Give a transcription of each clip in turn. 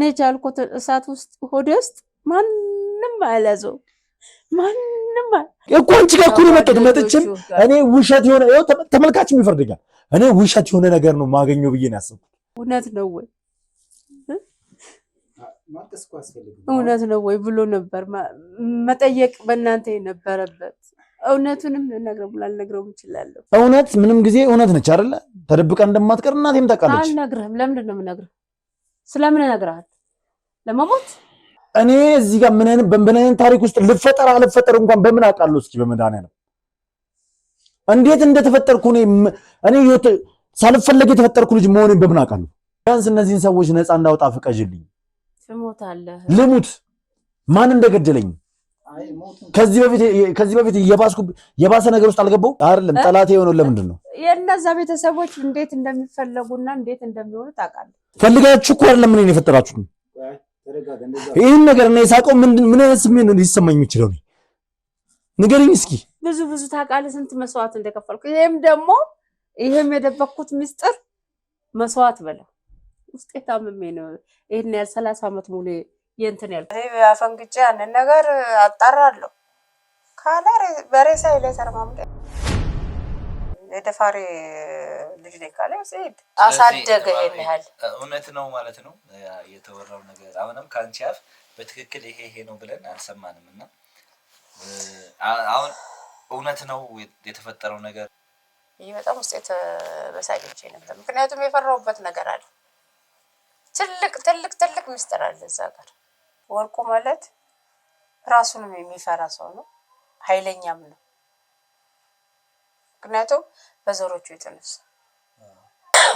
እኔ ቻልኩት እሳት ውስጥ ሆዴ ውስጥ ማንም አያለዘው ማንም እኮ አንቺ ጋር እኮ ነው መጥቼም እኔ ውሸት የሆነ ያው ተመልካችም ይፈርድኛል። እኔ ውሸት የሆነ ነገር ነው ማገኘው ብዬ ነው ያሰብኩት። እውነት ነው ወይ እውነት ነው ወይ ብሎ ነበር መጠየቅ በእናንተ የነበረበት። እውነቱንም ልነግረው እችላለሁ። እውነት ምንም ጊዜ እውነት ነች አይደለ? ተደብቃ እንደማትቀር እናቴም ታውቃለች። አልነግርህም። ለምንድን ነው የምነግርህ? ስለምን እነግርሃለሁ? ለመሞት እኔ እዚህ ጋር ምን አይነት ታሪክ ውስጥ ልፈጠር አልፈጠር እንኳን በምን አውቃለሁ? እስኪ በመድኃኒዓለም እንዴት እንደተፈጠርኩ እኔ ሳልፈለግ የተፈጠርኩ ልጅ መሆኔን በምን አውቃለሁ? ቢያንስ እነዚህን ሰዎች ነፃ እንዳውጣ ፍቀጅልኝ። ትሞታለህ። ልሙት። ማን እንደገደለኝ ከዚህ በፊት የባሰ ነገር ውስጥ አልገባው አይደለም። ጠላቴ የሆነው ለምንድን ነው? የእነዛ ቤተሰቦች እንዴት እንደሚፈለጉና እንዴት እንደሚሆኑ ታውቃለህ። ፈልጋችሁ እኮ አይደለም ምን የፈጠራችሁ። ይህን ነገር እና የሳቀው ምን አይነት ስሜት ነው ሊሰማኝ የሚችለው? ንገሪኝ እስኪ። ብዙ ታውቃለህ፣ ስንት መስዋዕት እንደከፈልኩ። ይሄም የደበኩት ሚስጥር መስዋዕት በለው ውስጤ ታምሜ ነው ይሄን ያህል 30 ዓመት ሙሉ የእንትን ያልኩት። አፈንግጬ ያንን ነገር አጣራለሁ ካለ በሬሳ ላይ ተረማምደ የደፋሪ ልጅ ላይ ካለ ሲሄድ አሳደገ። ይሄን ያህል እውነት ነው ማለት ነው የተወራው ነገር። አሁንም ከአንቺ አፍ በትክክል ይሄ ነው ብለን አልሰማንም እና አሁን እውነት ነው የተፈጠረው ነገር። ይሄ በጣም ውስጥ የተበሳጨች ነበር። ምክንያቱም የፈራሁበት ነገር አለ። ትልቅ ምስጢር አለ እዛ ጋር። ወርቁ ማለት ራሱንም የሚፈራ ሰው ነው፣ ኃይለኛም ነው። ምክንያቱም በዘሮቹ የተነሳ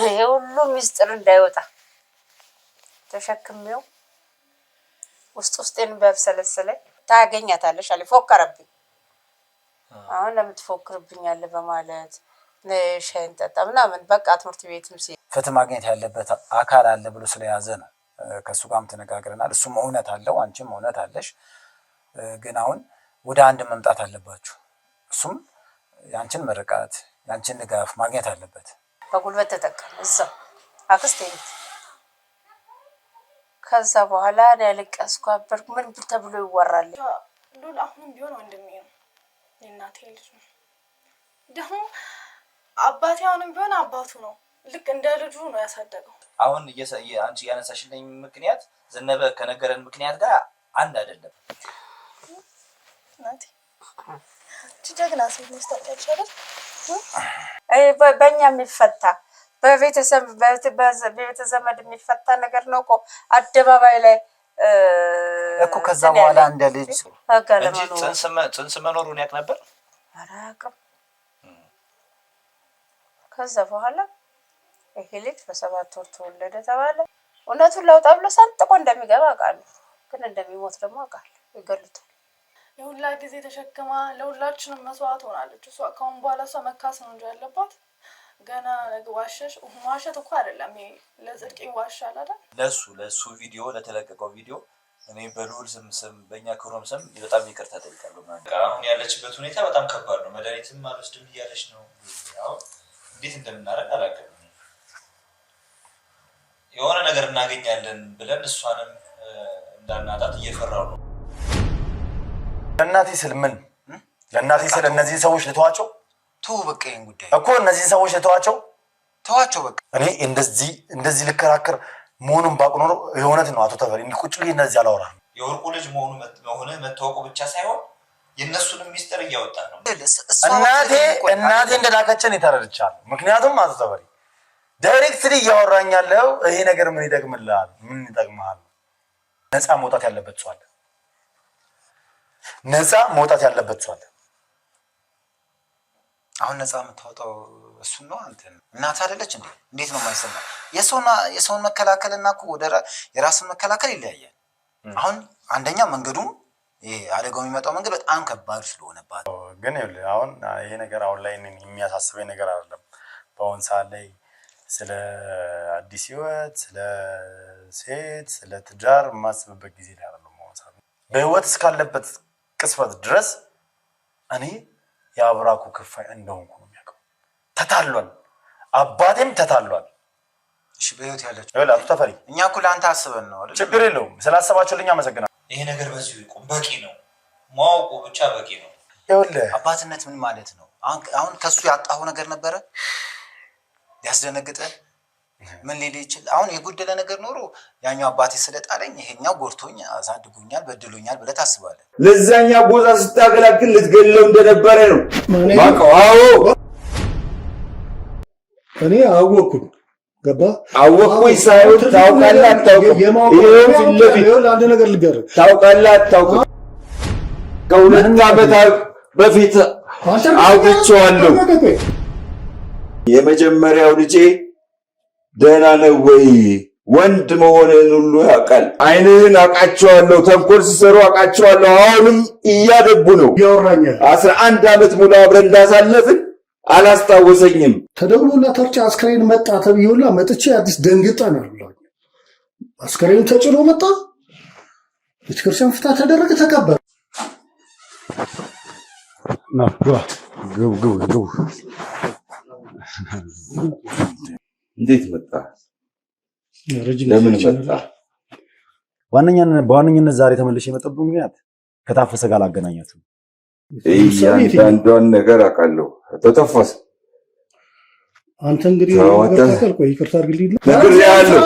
ይሄ ሁሉ ምስጢር እንዳይወጣ ተሸክሜው ውስጤን በብሰለሰለኝ ታገኛታለሽ አለ። ፎከረብኝ። አሁን ለምትፎክርብኛለህ በማለት ሻይን ጠጣ ምናምን በቃ ትምህርት ቤትም ፍትህ ማግኘት ያለበት አካል አለ ብሎ ስለያዘ ነው። ከሱ ጋርም ተነጋግረናል። እሱም እውነት አለው፣ አንቺም እውነት አለሽ። ግን አሁን ወደ አንድ መምጣት አለባችሁ። እሱም ያንቺን ምርቃት ያንቺን ድጋፍ ማግኘት አለበት። በጉልበት ተጠቀም እዛ አክስቴ ቤት። ከዛ በኋላ ያለቀስኩ አበርኩ። ምን ተብሎ ይወራል? ሉል አሁንም ቢሆን ወንድሜ ነው፣ የእናቴ ልጅ ነው። ደግሞ አባቴ አሁንም ቢሆን አባቱ ነው። ልክ እንደ ልጁ ነው ያሳደገው። አሁን አንቺ ያነሳሽልኝ ምክንያት ዘነበ ከነገረን ምክንያት ጋር አንድ አይደለም። ናቲ ጀግና ሴት ነች ታውቂያለሽ። በእኛ የሚፈታ በቤተዘመድ የሚፈታ ነገር ነው እኮ አደባባይ ላይ እኮ። ከዛ በኋላ እንደ ልጅ እንጂ ጽንስ መኖሩን ያውቅ ነበር አላውቅም። ከዛ በኋላ ይሄ ልጅ በ7 ወር ተወለደ ተባለ። እውነቱን ላውጣ ብሎ ሰንጥቆ እንደሚገባ አውቃለሁ፣ ግን እንደሚሞት ደግሞ አውቃለሁ። ይገሉታል። የሁላ ጊዜ ተሸክማ ለሁላችንም መስዋዕት ሆናለች። እሷ ካሁን በኋላ እሷ መካስ ነው እንጂ ያለባት ገና ዋሸሽ። ዋሸት እኮ አይደለም ይሄ ለጽድቅ ይዋሻል አይደል? ለሱ ቪዲዮ ለተለቀቀው ቪዲዮ እኔ በልዑል ስም በእኛ ክሮም ስም በጣም ይቅርታ ጠይቃለሁ። አሁን ያለችበት ሁኔታ በጣም ከባድ ነው። መድኃኒትም አልወስድም እያለች ነው። አሁን እንዴት እንደምናደርግ አላውቅም። የሆነ ነገር እናገኛለን ብለን እሷንም እንዳናጣት እየፈራው ነው። ለእናቴ ስል ምን ለእናቴ ስል እነዚህ ሰዎች ልተዋቸው? ተው በቃ ይሄን ጉዳይ እኮ እነዚህ ሰዎች ልተዋቸው? ተዋቸው በቃ። እኔ እንደዚህ ልከራከር መሆኑን ባውቅ ኖሮ የእውነት ነው አቶ ተፈሪ ቁጭ ብዬ እንደዚህ አላወራም። የወርቁ ልጅ መሆኑ መታወቁ ብቻ ሳይሆን የእነሱንም ሚስጥር እያወጣ ነው። እናቴ እንደላከችን የተረድቻለሁ። ምክንያቱም አቶ ተፈሪ ዳይሬክትሊ እያወራኝ ያለው ይሄ ነገር ምን ይጠቅምልሃል? ምን ይጠቅምሃል? ነፃ መውጣት ያለበት ሰው አለ። ነፃ መውጣት ያለበት ሰው አለ። አሁን ነፃ የምታወጣው እሱን ነው። አንተ እናት አይደለች እንዴ? እንዴት ነው የማይሰማ? የሰውን መከላከልና እኮ ወደ የራስን መከላከል ይለያያል። አሁን አንደኛ መንገዱም ይሄ አደጋው የሚመጣው መንገድ በጣም ከባድ ስለሆነባት ግን አሁን ይሄ ነገር አሁን ላይ የሚያሳስበኝ ነገር አይደለም። በአሁን ሰዓት ላይ ስለ አዲስ ህይወት፣ ስለ ሴት፣ ስለ ትዳር የማስብበት ጊዜ ላይ አይደለም። በህይወት እስካለበት ቅስፈት ድረስ እኔ የአብራኩ ክፋይ እንደሆንኩ ነው የሚያውቀው። ተታሏል፣ አባቴም ተታሏል። እሺ በህይወት ያለች አቶ ተፈሪ እኛ እኮ ለአንተ አስበን ነው አይደል? ችግር የለውም ስላሰባችሁልኝ አመሰግናለሁ። ይሄ ነገር በዚሁ ይቁም፣ በቂ ነው። ማወቁ ብቻ በቂ ነው። ይኸውልህ አባትነት ምን ማለት ነው? አሁን ከሱ ያጣሁ ነገር ነበረ ያስደነግጠ ምን ሊል ይችል? አሁን የጎደለ ነገር ኖሮ ያኛው አባቴ ስለጣለኝ ይሄኛው ጎርቶኝ አሳድጎኛል በድሎኛል ብለህ ታስባለህ። ለዛኛ ጎዛ ስታገላግል ልትገለው እንደነበረ ነው ማቀው። አዎ እኔ አወኩኝ። ገባ አወኩኝ ሳይሆን ታውቃለህ አታውቅም? ይሄው ፊት ለፊት አንድ ነገር ልገርህ። ታውቃለህ አታውቅም? ከሁለት ዓመት በፊት አውጥቼዋለሁ። የመጀመሪያው ልጄ ደህና ነው ወይ? ወንድ መሆንህን ሁሉ ያውቃል። ዓይንህን አውቃቸዋለሁ። ተንኮል ሲሰሩ አውቃቸዋለሁ። አሁንም እያደጉ ነው። 11 ዓመት ሙሉ አብረን እንዳሳለፍን አላስታወሰኝም። ተደውሎላ ተርጫ አስከሬን መጣ ተብዬውላ መጥቼ አዲስ ደንግጠናል ብለው አስከሬኑ ተጭኖ መጣ። ቤተክርስቲያን ፍታ ተደረገ፣ ተቀበረ። ግቡ እንዴት መጣ? ለምን መጣ? በዋነኝነት ዛሬ ተመልሼ የመጣሁበት ምክንያት ከታፈሰ ጋር አላገናኛትም። እያንዳንዷን ነገር አውቃለሁ። ተተፈሰ አንተ እንግዲህ ይቅርታ አድርግልኝ ነግሬሃለሁ።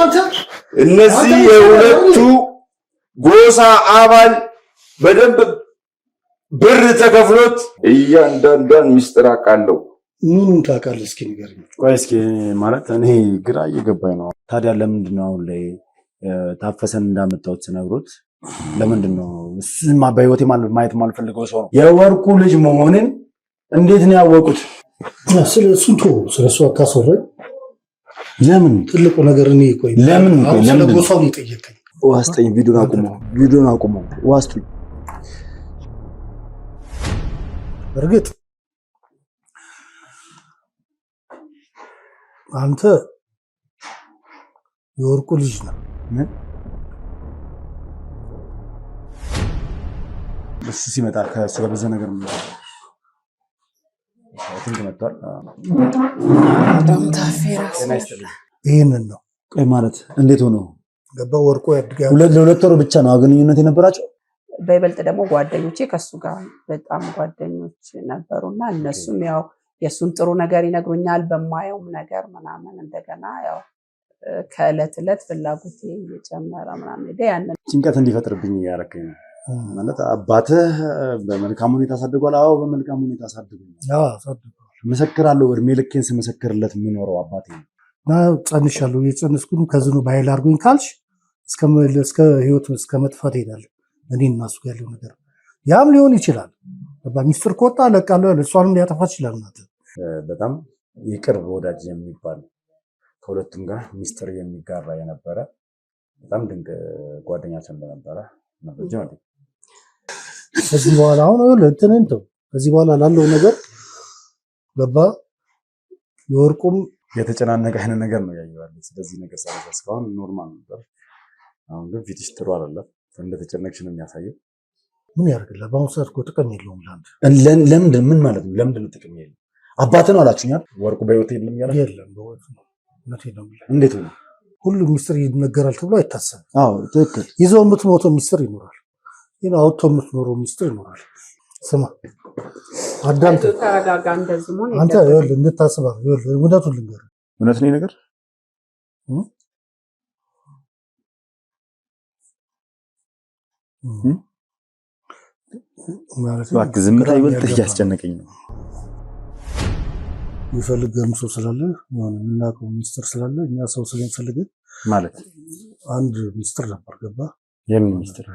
እነዚህ የሁለቱ ጎሳ አባል በደንብ ብር ተከፍሎት እያንዳንዷን ሚስጥር አውቃለሁ። ምኑን ታውቃለህ? እስኪ ንገረኝ። ቆይ እስኪ ማለት እኔ ግራ እየገባኝ ነው። ታዲያ ለምንድን ነው አሁን ላይ ታፈሰን እንዳመጣሁት ስነግሮት ለምንድን ነው እሱማ በህይወቴ ማየት የማልፈልገው ሰው ነው የወርቁ ልጅ መሆንን እንዴት ነው ያወቁት? ስለ እሱን ተወው፣ ስለ እሱ አታስወራኝ። ለምን ትልቁ ነገር እኔ ቆይ ለምን ስለ ጎሳው ነው የጠየቀኝ። ዋስጠኝ ቪዲዮን አቁሞ ዋስጠኝ። እርግጥ አንተ የወርቁ ልጅ ነው። እሱ ሲመጣ ከእሱ ጋር ብዙ ነገር መጥቷል። ይህንን ነው ቆይ ማለት እንዴት ሆኖ ገባ? ወርቁ ያድጋል። ለሁለት ወር ብቻ ነው ግንኙነት የነበራቸው። በይበልጥ ደግሞ ጓደኞቼ ከሱ ጋር በጣም ጓደኞች ነበሩና እነሱም ያው የሱን ጥሩ ነገር ይነግሩኛል በማየውም ነገር ምናምን። እንደገና ያው ከዕለት ዕለት ፍላጎቴ እየጨመረ ምናምን ያንን ጭንቀት እንዲፈጥርብኝ እያደረገኝ ነው። ማለት አባትህ በመልካም ሁኔታ አሳድጓል? አዎ በመልካም ሁኔታ አሳድጓል። መሰክራለሁ። እድሜ ልኬን ስመሰክርለት የሚኖረው አባቴ ነው። ጸንሻለሁ። የጸነስኩን ከዝኑ በኃይል አድርጎኝ ካልሽ እስከ ህይወት እስከ መጥፋት ሄዳለሁ። እኔ እና እሱ ያለው ነገር ያም ሊሆን ይችላል። ሚስጥር ከወጣ እለቃለሁ። እሷንም ሊያጠፋ ይችላል። በጣም የቅርብ ወዳጅ የሚባል ከሁለቱም ጋር ሚስጥር የሚጋራ የነበረ በጣም ድንቅ ጓደኛችን እንደነበረ መረጃ አለ። ከዚህ በኋላ አሁን እንትንን ተው። ከዚህ በኋላ ላለው ነገር ገባ? የወርቁም የተጨናነቀ አይነት ነገር ነው ያየዋል። ስለዚህ ነገር ሳይሆን እስካሁን ኖርማል ነበር። አሁን ግን ፊትሽ ጥሩ አይደለም። እንደተጨነቅሽ ነው የሚያሳየው። ምን ያደርግልህ? በአሁኑ ሰዓት እኮ ጥቅም የለውም ለአንተ። ለምንድን ምን ማለት ነው? ለምንድን ነው ጥቅም የለውም? አባትህ ነው አላችሁኛል። ወርቁ በህይወት የለም ያለ የለም። እንዴት ነው? ሁሉም ሚስጥር ይነገራል ተብሎ አይታሰብም። አዎ ትክክል። ይዘው የምትሞተው ሚስጥር ይኖራል። ይሄን አውጥቶ የምትኖረው ሚስጥር ይኖራል። ስማ አዳምጥ፣ ተረጋጋ። እንደዚህ ሆነ አንተ ይኸውልህ እንድታስበው ይኸውልህ እውነቱን ልንገርህ። እውነት ነው ነገር ማለት ዝምታ ይበልጥ እያስጨነቀኝ ነው። የሚፈልግ ሰው ስላለ የሆነ የምናውቀው ሚስጥር ስላለ እኛ ሰው ስለሚፈልግ ማለት አንድ ሚስጥር ነበር። ገባ? የምን ሚስጥር?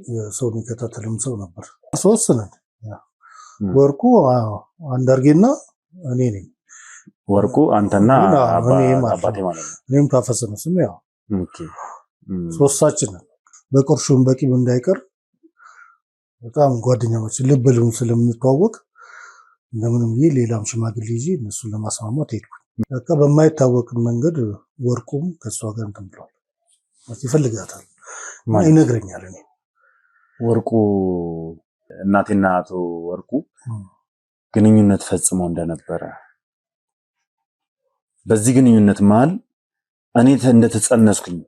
የሰው የሚከታተልም ሰው ነበር። ሶስት ነን። ወርቁ አንዳርጌና እኔ ነኝ። ወርቁ አንተና አባቴ ማለት ነው። እኔም ታፈሰ ነው ስም። ያው ሶስታችን ነን። በቁርሹም በቂም እንዳይቀር በጣም ጓደኛሞች ልብ ልሁን ስለምንተዋወቅ እንደምንም ይሄ ሌላም ሽማግሌ ይዤ እነሱን ለማስማማት ሄድኩ። በቃ በማይታወቅ መንገድ ወርቁም ከእሷ ጋር እንትን ብሏል። ይፈልጋታል፣ ይነግረኛል። እኔ ወርቁ እናቴና አቶ ወርቁ ግንኙነት ፈጽመው እንደነበረ፣ በዚህ ግንኙነት መሀል እኔ እንደተጸነስኩኝ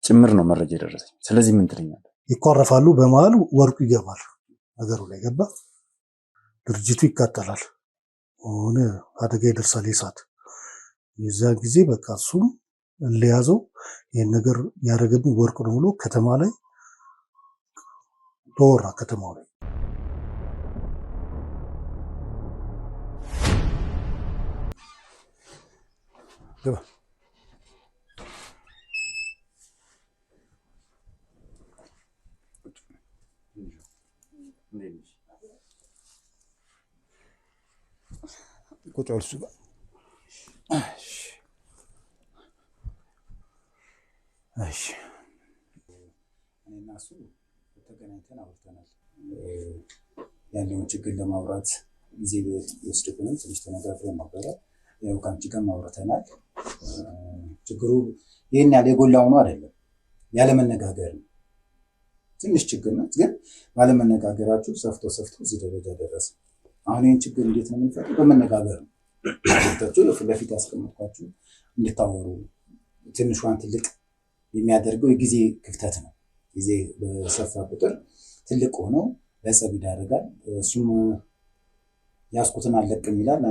ጭምር ነው መረጃ የደረሰኝ። ስለዚህ ምን ትለኛለህ? ይኮረፋሉ፣ በመሀል ወርቁ ይገባል ነገሩ ላይ ገባ። ድርጅቱ ይቃጠላል፣ ሆነ አደጋ ይደርሳል፣ የሳት የዛን ጊዜ በቃ እሱም ለያዘው ይህን ነገር ያደረገብኝ ወርቁ ነው ብሎ ከተማ ላይ ተወራ። ከተማው ላይ ግባ ቁጭ በል እሱ ጋር። እሺ እኔና እሱ ተገናኝተን አውርተናል። ያለውን ችግር ለማውራት ጊዜ ቢወስድብንም ትንሽ ተነጋግረን ነበረ። ያው ከአንቺ ጋርም አውርተናል። ችግሩ ይህን ያለ የጎላው ነው አይደለም፣ ያለመነጋገር ነው። ትንሽ ችግር ናት፣ ግን ባለመነጋገራችሁ ሰፍቶ እዚህ ደረጃ ደረሰ። አሁን ይህን ችግር እንዴት ነው የምንፈታው? በመነጋገር ነው። ፊት ለፊት ያስቀመጥኳችሁ እንድታወሩ። ትንሿን ትልቅ የሚያደርገው የጊዜ ክፍተት ነው። ጊዜ በሰፋ ቁጥር ትልቅ ሆኖ ለጸብ ይዳረጋል። እሱም ያስኩትን አልለቅም ይላል፣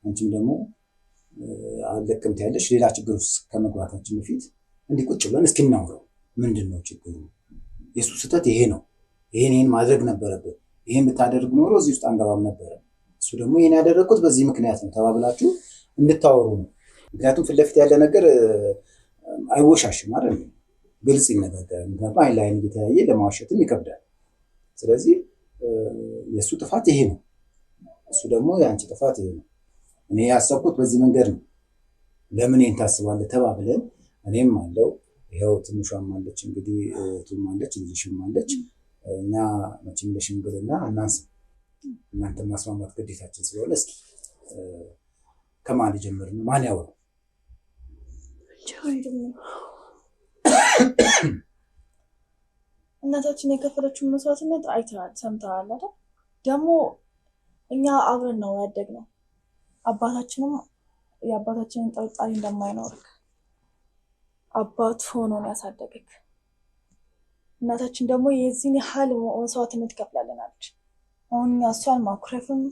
አንቺም ደግሞ አልለቅም ትያለሽ። ሌላ ችግር ውስጥ ከመግባታችን በፊት እንዲህ ቁጭ ብለን እስኪ እናውረው። ምንድን ነው ችግሩ? የእሱ ስህተት ይሄ ነው፣ ይሄን ማድረግ ነበረብን፣ ይሄን ብታደርግ ኖሮ እዚህ ውስጥ አንገባም ነበረ፣ እሱ ደግሞ ይሄን ያደረግኩት በዚህ ምክንያት ነው ተባብላችሁ እንድታወሩ ነው። ምክንያቱም ፊት ለፊት ያለ ነገር አይወሻሽም አይደል? ግልጽ ይነጋገራል። ምክንያቱም አይን ለአይን እየተያየ ለማዋሸትም ይከብዳል። ስለዚህ የእሱ ጥፋት ይሄ ነው፣ እሱ ደግሞ የአንቺ ጥፋት ይሄ ነው። እኔ ያሰብኩት በዚህ መንገድ ነው፣ ለምን ይህን ታስባለህ ተባብለን፣ እኔም አለው ይኸው ትንሿም አለች እንግዲህ እህቱም አለች ልጅሽም አለች። እኛ መቼም ለሽምግልና አናንስም፣ እናንተ ማስማማት ግዴታችን ስለሆነ እስኪ ከማን ሊጀምር ነው? ማን ያወራው? እናታችን የከፈለችውን መስዋዕትነት አይተሃል፣ ሰምተሃል አይደል? ደግሞ እኛ አብረን ነው ያደግነው። አባታችንም የአባታችንን ጥርጣሬ እንደማይኖርክ አባት ሆኖ ነው ያሳደገክ። እናታችን ደግሞ የዚህን ያህል መስዋዕትነት ከፍላለናለች። አሁን እኛ እሷን ማኩረፍም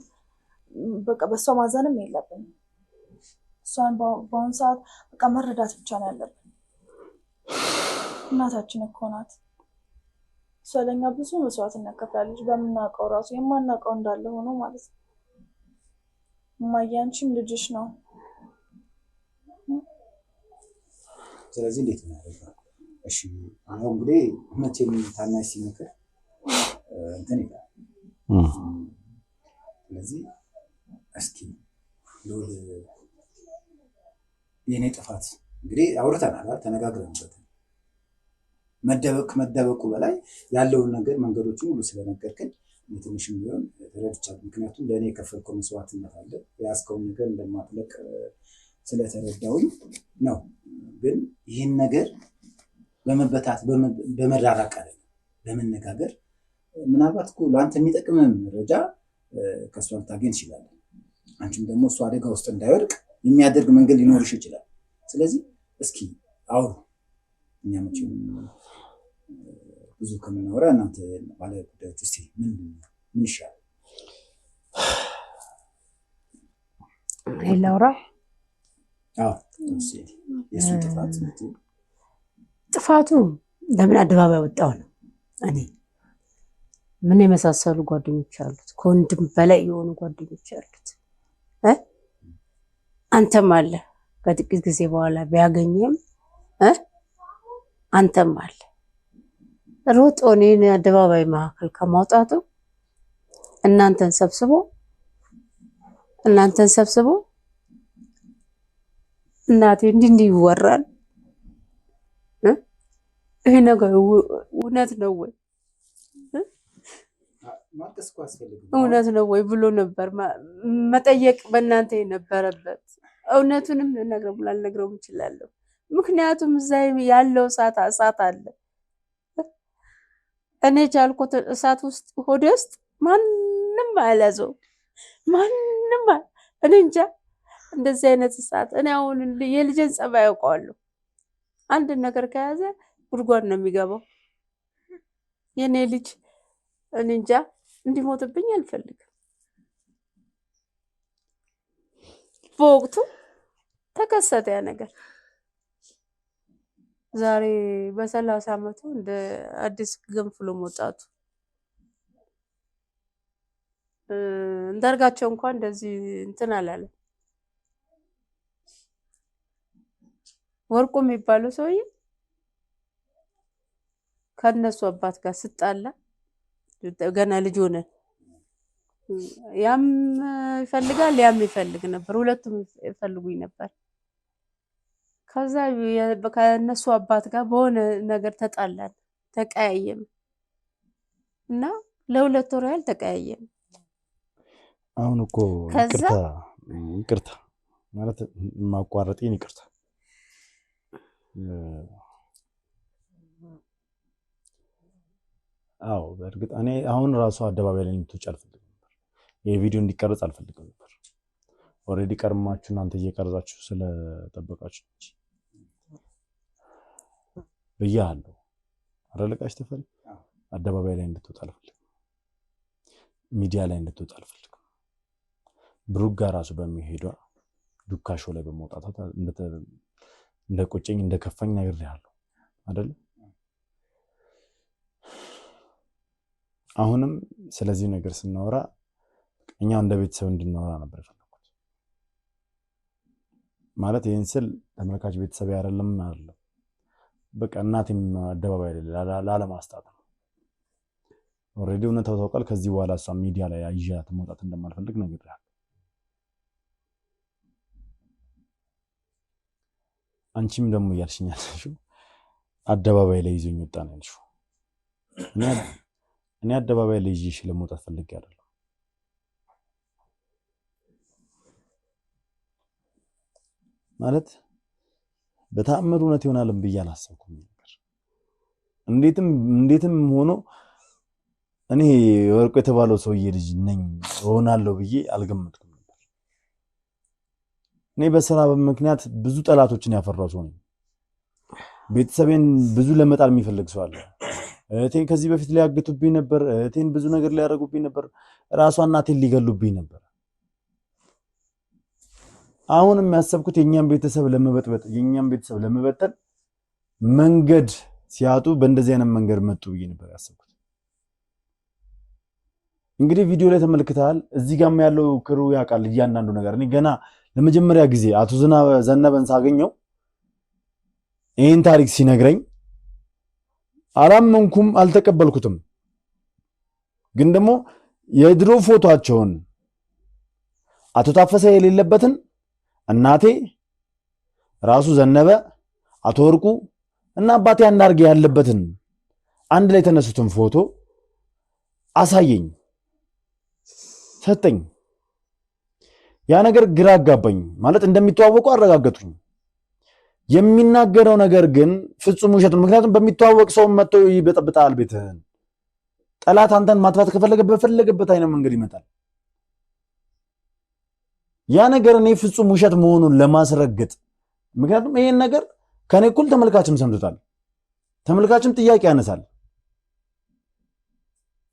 በቃ በእሷ ማዘንም የለብንም። እሷን በአሁኑ ሰዓት በቃ መረዳት ብቻ ነው ያለብን። እናታችን እኮ ናት። እሷ ለኛ ብዙ መስዋዕትነት ከፍላለች። በምናውቀው ራሱ የማናውቀው እንዳለ ሆኖ ማለት ነው። እማዬ አንቺም ልጅሽ ነው። ስለዚህ እንዴት ነው ያደርጋል? እሺ አሁን እንግዲህ መቼም ታናሽ ሲመክር እንትን ይላል። ስለዚህ እስኪ ሎል የኔ ጥፋት እንግዲህ አውርተናል፣ ተነጋግረንበታል። መደበቁ በላይ ያለውን ነገር መንገዶችን ሁሉ ስለነገርከን ትንሽም ቢሆን ተረድቻለሁ። ምክንያቱም ለእኔ የከፈልከው መስዋዕትነት አለ፣ የያዝከውን ነገር እንደማትለቅ ስለተረዳውኝ ነው። ግን ይህን ነገር በመበታት በመራራቅ አለ በመነጋገር ምናልባት እኮ ለአንተ የሚጠቅም መረጃ ከእሷ ልታገኝ ትችላለህ። አንቺም ደግሞ እሱ አደጋ ውስጥ እንዳይወድቅ የሚያደርግ መንገድ ሊኖርሽ ይችላል። ስለዚህ እስኪ አውሩ። እኛ መቼም ብዙ ከምናወራ እናንተ ባለ ጉዳዮች እስኪ ምን ይሻላል? ላውራ። የእሱን ጥፋቱ ለምን አደባባይ ወጣው ነው። እኔ ምን የመሳሰሉ ጓደኞች አሉት፣ ከወንድም በላይ የሆኑ ጓደኞች አሉት። አንተም አለ ከጥቂት ጊዜ በኋላ ቢያገኝም አንተም አለ። ሮጦ እኔን አደባባይ መካከል ከማውጣቱ እናንተን ሰብስቦ እናቴ እንዲህ ይወራል፣ ይሄ ነገር እውነት ነው ወይ እውነት ነው ወይ ብሎ ነበር መጠየቅ በእናንተ የነበረበት። እውነቱንም ላልነግረው እችላለሁ። ምክንያቱም እዛ ያለው እሳት አለ። እኔ ቻልኩት እሳት ውስጥ ሆዴ ውስጥ ማንም አያለዘው፣ ማንም እኔ እንጃ እንደዚህ አይነት ሰዓት እኔ አሁን የልጄን ጸባይ ያውቀዋለሁ። አንድ ነገር ከያዘ ጉድጓድ ነው የሚገባው። የኔ ልጅ እኔ እንጃ እንዲሞትብኝ አልፈልግም። በወቅቱ ተከሰተ ያ ነገር። ዛሬ በ30 ዓመቱ እንደ አዲስ ገንፍሎ መውጣቱ እንዳርጋቸው እንኳን እንደዚህ እንትን አላለም። ወርቁ የሚባለው ሰውዬ ከነሱ አባት ጋር ስጣላ ገና ልጅ ሆነን ያም ይፈልጋል ያም ይፈልግ ነበር። ሁለቱም ይፈልጉኝ ነበር። ከዛ ከነሱ አባት ጋር በሆነ ነገር ተጣላን፣ ተቀያየም እና ለሁለት ወር ያህል ተቀያየም። አሁን እኮ ይቅርታ ማለት ማቋረጤን ይቅርታ። አዎ በእርግጥ እኔ አሁን ራሱ አደባባይ ላይ እንድትወጪ አልፈልግም ነበር። ይሄ ቪዲዮ እንዲቀርጽ አልፈልግም ነበር። ኦልሬዲ ቀርማችሁ እናንተ እየቀረጻችሁ ስለጠበቃችሁ እንጂ ብያለሁ አረለቃሽ ተፈሪ አደባባይ ላይ እንድትወጣ አልፈልግም። ሚዲያ ላይ እንድትወጣ አልፈልግም። ብሩክ ጋር ራሱ በሚሄዷ ዱካሾ ላይ በመውጣቷ እንደ ቆጨኝ እንደ ከፋኝ ነግሬሃለሁ አይደል? አሁንም ስለዚህ ነገር ስናወራ እኛ እንደ ቤተሰብ እንድናወራ ነበር የፈለኩት። ማለት ይሄን ስል ተመልካች ቤተሰብ አይደለም አይደለም፣ በቃ እናቴም አደባባይ ላለማስጣት ነው። ኦልሬዲ እውነታው ታውቃል። ከዚህ በኋላ እሷ ሚዲያ ላይ አይዣት መውጣት እንደማልፈልግ ነግሬሃለሁ። አንቺም ደግሞ እያልሽኝ ያለሽው አደባባይ ላይ ይዞኝ ወጣ ነው ያልሽው። እኔ አደባባይ ላይ ይዤሽ ለመውጣት ፈልጌ አይደለም። ማለት በተአምር እውነት ይሆናል ብዬ አላሰብኩም ነበር። እንዴትም ሆኖ እኔ ወርቁ የተባለው ሰውዬ ልጅ ነኝ እሆናለሁ ብዬ አልገመትኩም ነበር። እኔ በስራ ምክንያት ብዙ ጠላቶችን ያፈራው ሰው ነኝ። ቤተሰቤን ብዙ ለመጣል የሚፈልግ ሰው አለ። እህቴን ከዚህ በፊት ሊያግቱብኝ ነበር። እህቴን ብዙ ነገር ሊያደርጉብኝ ነበር። ራሷ እናቴን ሊገሉብኝ ነበር። አሁን የሚያሰብኩት የኛን ቤተሰብ ለመበጥበጥ የኛን ቤተሰብ ለመበተን መንገድ ሲያጡ በእንደዚህ አይነት መንገድ መጡ ብዬ ነበር ያሰብኩት። እንግዲህ ቪዲዮ ላይ ተመልክተሃል። እዚህ ጋርም ያለው ክሩ ያውቃል እያንዳንዱ ነገር። እኔ ገና ለመጀመሪያ ጊዜ አቶ ዘነበን ሳገኘው ይህን ታሪክ ሲነግረኝ አላመንኩም፣ አልተቀበልኩትም። ግን ደግሞ የድሮ ፎቶአቸውን አቶ ታፈሰ የሌለበትን እናቴ ራሱ ዘነበ፣ አቶ ወርቁ እና አባቴ አንዳርጌ ያለበትን አንድ ላይ የተነሱትን ፎቶ አሳየኝ፣ ሰጠኝ። ያ ነገር ግራ አጋባኝ። ማለት እንደሚተዋወቁ አረጋገጡኝ። የሚናገረው ነገር ግን ፍጹም ውሸት ነው። ምክንያቱም በሚተዋወቅ ሰው መጥቶ ይበጠብጣል ቤትህን። ጠላት አንተን ማጥፋት ከፈለገ በፈለገበት አይነት መንገድ ይመጣል። ያ ነገር እኔ ፍጹም ውሸት መሆኑን ለማስረገጥ ምክንያቱም ይሄን ነገር ከኔ እኩል ተመልካችም ሰምቶታል። ተመልካችም ጥያቄ ያነሳል።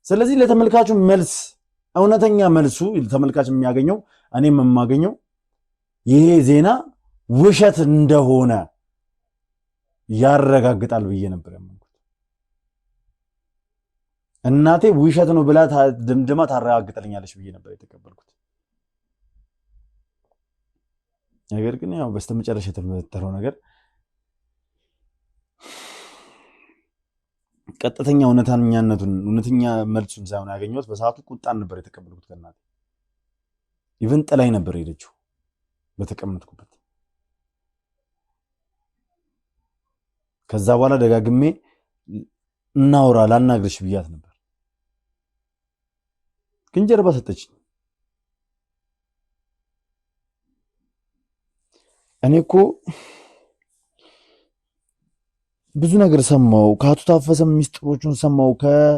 ስለዚህ ለተመልካቹ መልስ እውነተኛ መልሱ ተመልካች የሚያገኘው እኔም የማገኘው ይሄ ዜና ውሸት እንደሆነ ያረጋግጣል ብዬ ነበር ያመንኩት። እናቴ ውሸት ነው ብላ ድምድማ ታረጋግጥልኛለች ብዬ ነበር የተቀበልኩት። ነገር ግን ያው በስተመጨረሻ የተፈጠረው ነገር ቀጥተኛ እውነተኛ መልሱን ሳይሆን ያገኘሁት በሰዓቱ ቁጣን ነበር የተቀበልኩት ከእናቴ። ኢቭን ጥላኝ ነበር ሄደችው በተቀመጥኩበት። ከዛ በኋላ ደጋግሜ እናውራ ላናግርሽ ብያት ነበር፣ ግን ጀርባ ሰጠችኝ። እኔ እኮ ብዙ ነገር ሰማው። ከአቶ ታፈሰ ሚስጥሮቹን ሰማው፣ ከአቶ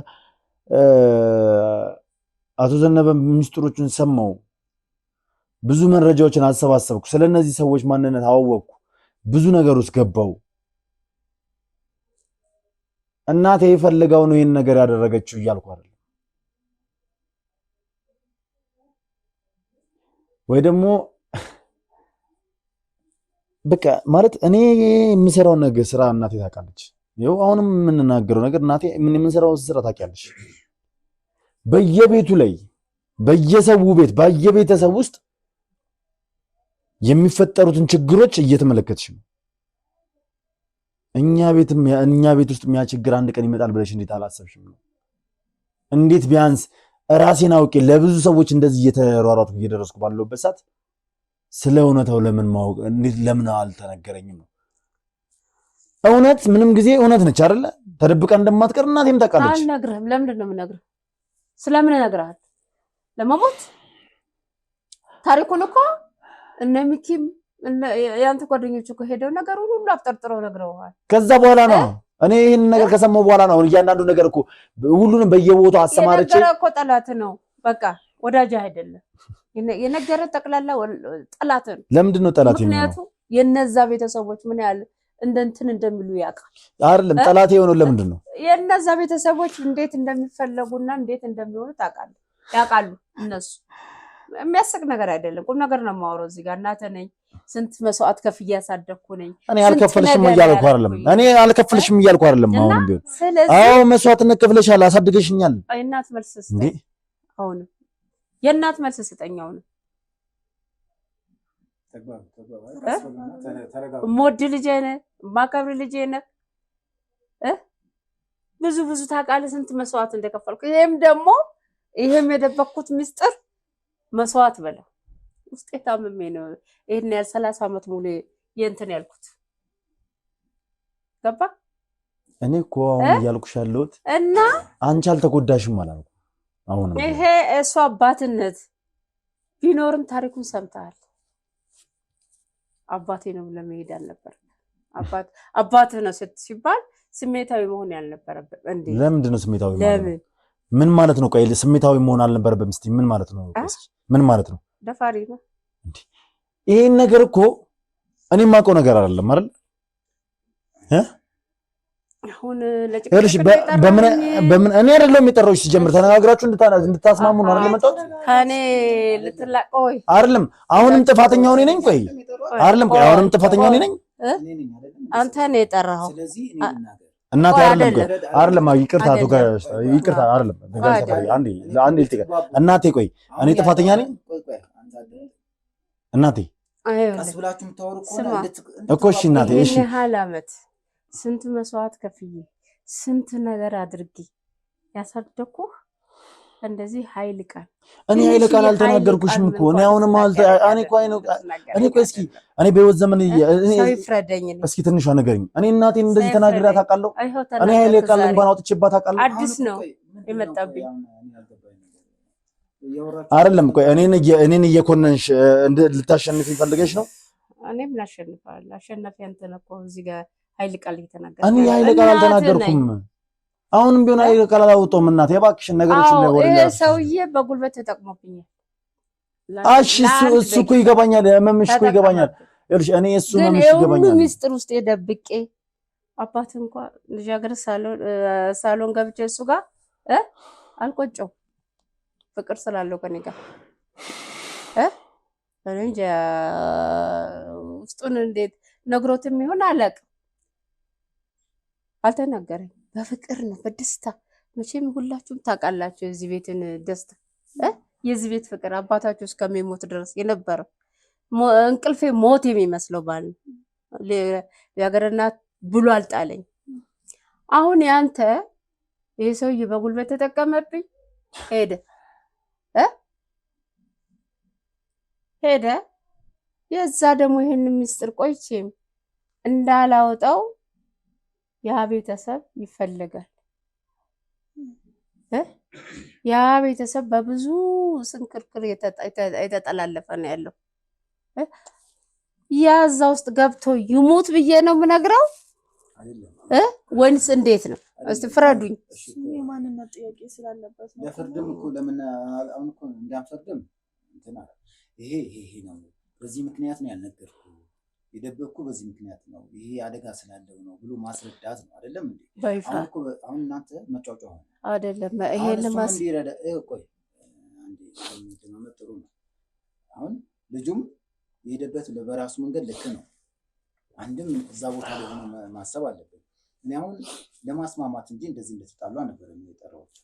ዘነበ ሚስጥሮቹን ሰማው። ብዙ መረጃዎችን አሰባሰብኩ። ስለነዚህ ሰዎች ማንነት አወቅኩ። ብዙ ነገር ውስጥ ገባው። እናቴ የፈለገው ነው ይሄን ነገር ያደረገችው እያልኩ አይደል ወይ ደግሞ በቃ ማለት እኔ የምሰራው ነገር ስራ እናቴ ታውቃለች። ይኸው አሁንም የምንናገረው ነገር እናቴ ምን የምንሰራው ስራ ታውቂያለሽ። በየቤቱ ላይ በየሰው ቤት በየቤተሰብ ውስጥ የሚፈጠሩትን ችግሮች እየተመለከትሽ ነው። እኛ ቤት ውስጥ ያ ችግር አንድ ቀን ይመጣል ብለሽ እንዴት አላሰብሽም ነው? እንዴት ቢያንስ ራሴን አውቄ ለብዙ ሰዎች እንደዚህ እየተሯሯጥኩ እየደረስኩ ባለሁበት ሰዓት ስለ እውነታው ለምን አልተነገረኝም ነው? እውነት ምንም ጊዜ እውነት ነች አይደለ? ተደብቃ እንደማትቀር እናቴም ታውቃለች። አልነግርህም። ለምንድን ነው የምነግርህ? ስለምን እነግርሃለሁ? ለመሞት ታሪኩን እኮ እነ ሚኪም ያንተ ጓደኞች እኮ ሄደው ነገሩን ሁሉ አፍጠርጥረው ነግረውሃል። ከዛ በኋላ ነው እኔ ይሄን ነገር ከሰማሁ በኋላ ነው እያንዳንዱ ነገር እኮ ሁሉንም በየቦታው አሰማርቼ የነገረ እኮ ጠላት ነው። በቃ ወዳጅ አይደለም። የነገረ ጠቅላላ ጠላት ነው። ለምንድን ነው ጠላት የሚሆነው? ምክንያቱም የነዛ ቤተሰቦች ምን ያህል እንትን እንደሚሉ ያውቃል አይደለም? ጠላት የሆነው ለምንድን ነው? የነዛ ቤተሰቦች እንዴት እንደሚፈለጉና እንዴት እንደሚሆኑ ያውቃሉ እነሱ። የሚያስቅ ነገር አይደለም፣ ቁም ነገር ነው የማወራው። እዚህ ጋር እናትህ ነኝ፣ ስንት መስዋዕት ከፍዬ ያሳደግኩ ነኝ። እኔ አልከፈልሽም እያልኩ አይደለም። አሁን ቢሆን አዎ መስዋዕትነት ከፍለሻል፣ አሳድገሽኛል። የእናት መልስ ስጠኝ። አሁን የእናት መልስ ስጠኝ። አሁን ሞድ ልጄ ነህ፣ ማከብር ልጄ ነህ። ብዙ ታውቃለህ ስንት መስዋዕት እንደከፈልኩ። ይሄም የደበቅኩት ምስጢር መስዋዕት በለው ውስጤ ታምሜ ነው ይሄን ያህል 30 ዓመት ሙሉ የእንትን ያልኩት ገባ። እኔ እኮ አሁን እያልኩሽ ያለሁት እና አንቺ አልተጎዳሽም አላልኩም። አሁን ይሄ እሱ አባትነት ቢኖርም ታሪኩን ሰምተሃል። አባቴ ነው ለመሄድ አልነበር። አባትህ ነው ሲባል ስሜታዊ መሆን ያልነበረበት እንዴ? ለምንድን ነው ስሜታዊ ማለት? ምን ማለት ነው? ቆይ ስሜታዊ መሆን አልነበረበትም። እስቲ ምን ማለት ነው? ምን ማለት ነው? ደፋሪ ነው እንዴ? ይሄን ነገር እኮ እኔ የማውቀው ነገር አይደለም አይደል? አሁን በምን እኔ አይደለም የጠራሁሽ። ሲጀምር ተነጋግራችሁ እንድታስማሙ ነው አይደል የመጣሁት? ከኔ ልትላቀው አይደለም። አሁንም ጥፋተኛው እኔ ነኝ። ቆይ አይደለም፣ ቆይ አሁንም ጥፋተኛው እኔ ነኝ። አንተ ነው የጠራኸው። እናቴ አይደለም። ይቅርታ አይደለም። አንዴ እናቴ ቆይ እኔ ጥፋተኛ ነኝ? እናቴ እኮ እሺ እናቴ እሺ ዓመት ስንት መስዋዕት ከፍዬ ስንት ነገር አድርጌ ያሳደኩህ እንደዚህ ኃይል ቃል እኔ ኃይል ቃል አልተናገርኩሽም እኮ እኔ አሁንም እኔ ቆይ እስኪ እኔ በህይወት ዘመን ሰው ይፍረደኝ። እስኪ ትንሿ ንገሪኝ። እኔ እናቴን እንደዚህ ተናግሬያት አውቃለሁ? እኔ ኃይል ቃል እንኳን አውጥቼባት አውቃለሁ? አዲስ ነው የመጣብኝ አይደለም። ቆይ እኔን እየኮነንሽ ልታሸንፊ ፈልገሽ ነው? እኔም ላሸንፋለሁ። አሸናፊ አንተ ነህ እኮ እዚህ ጋር ኃይል ቃል እየተናገርኩ። እኔ ኃይል ቃል አልተናገርኩም። አሁንም ቢሆን ኃይል ቃል አላወጣሁም። እናቴ እባክሽን ነገሮችን ላይ ወሬ ይሄ ሰውዬ በጉልበት ተጠቅሞብኛል። እሺ እሱ እኮ ይገባኛል። መምሽ እኮ ይገባኛል። ይኸውልሽ እኔ እሱ መምሽ ይገባኛል። ሁሉ ሚስጥር ውስጥ የደብቄ አባት እንኳን ልጃገረድ ሳሎን ገብቼ እሱ ጋር አልቆጨው ፍቅር ስላለው ከኔ ጋር እኔ እንጃ ውስጡን እንዴት ነግሮትም ይሆን አላውቅም። አልተናገረኝ። በፍቅር ነው በደስታ መቼም ሁላችሁም ታውቃላችሁ የዚህ ቤትን ደስታ የዚህ ቤት ፍቅር አባታችሁ እስከሚሞት ድረስ የነበረው እንቅልፌ ሞት የሚመስለው ባል ያገረና ብሎ አልጣለኝ። አሁን ያንተ ይሄ ሰውዬ በጉልበት ተጠቀመብኝ። ሄደ የዛ ደግሞ ይሄን ምስጢር ቆይቼም እንዳላወጣው ያ ቤተሰብ ይፈልጋል። ያ ቤተሰብ በብዙ ስንክርክር የተጠላለፈ ነው ያለው። ያዛ ውስጥ ገብቶ ይሙት ብዬ ነው የምነግረው ወይንስ እንዴት ነው? እስቲ ፍረዱኝ። የማንነት ጥያቄ ስላለበት ነው። ለፍርድም እኮ ለምን አሁን እኮ እንዳንፈርድም እንትና ይሄ ነው፣ በዚህ ምክንያት ነው ያልነገርኩ፣ የደበቅኩ በዚህ ምክንያት ነው፣ ይሄ አደጋ ስላለው ነው ብሎ ማስረዳት ነው አይደለም እንዴ? አሁን እናንተ መጫወጫ ሆነ አይደለም። ይሄን ማስ እንዲረዳ ቆይ አንዴ ጥሩ ነው። አሁን ልጁም የሄደበት በራሱ መንገድ ልክ ነው። አንድም እዛ ቦታ ላይ ሆኖ ማሰብ አለበት። እኔ አሁን ለማስማማት እንጂ እንደዚህ እንደተጣሉ አልነበረም የጠራሁት።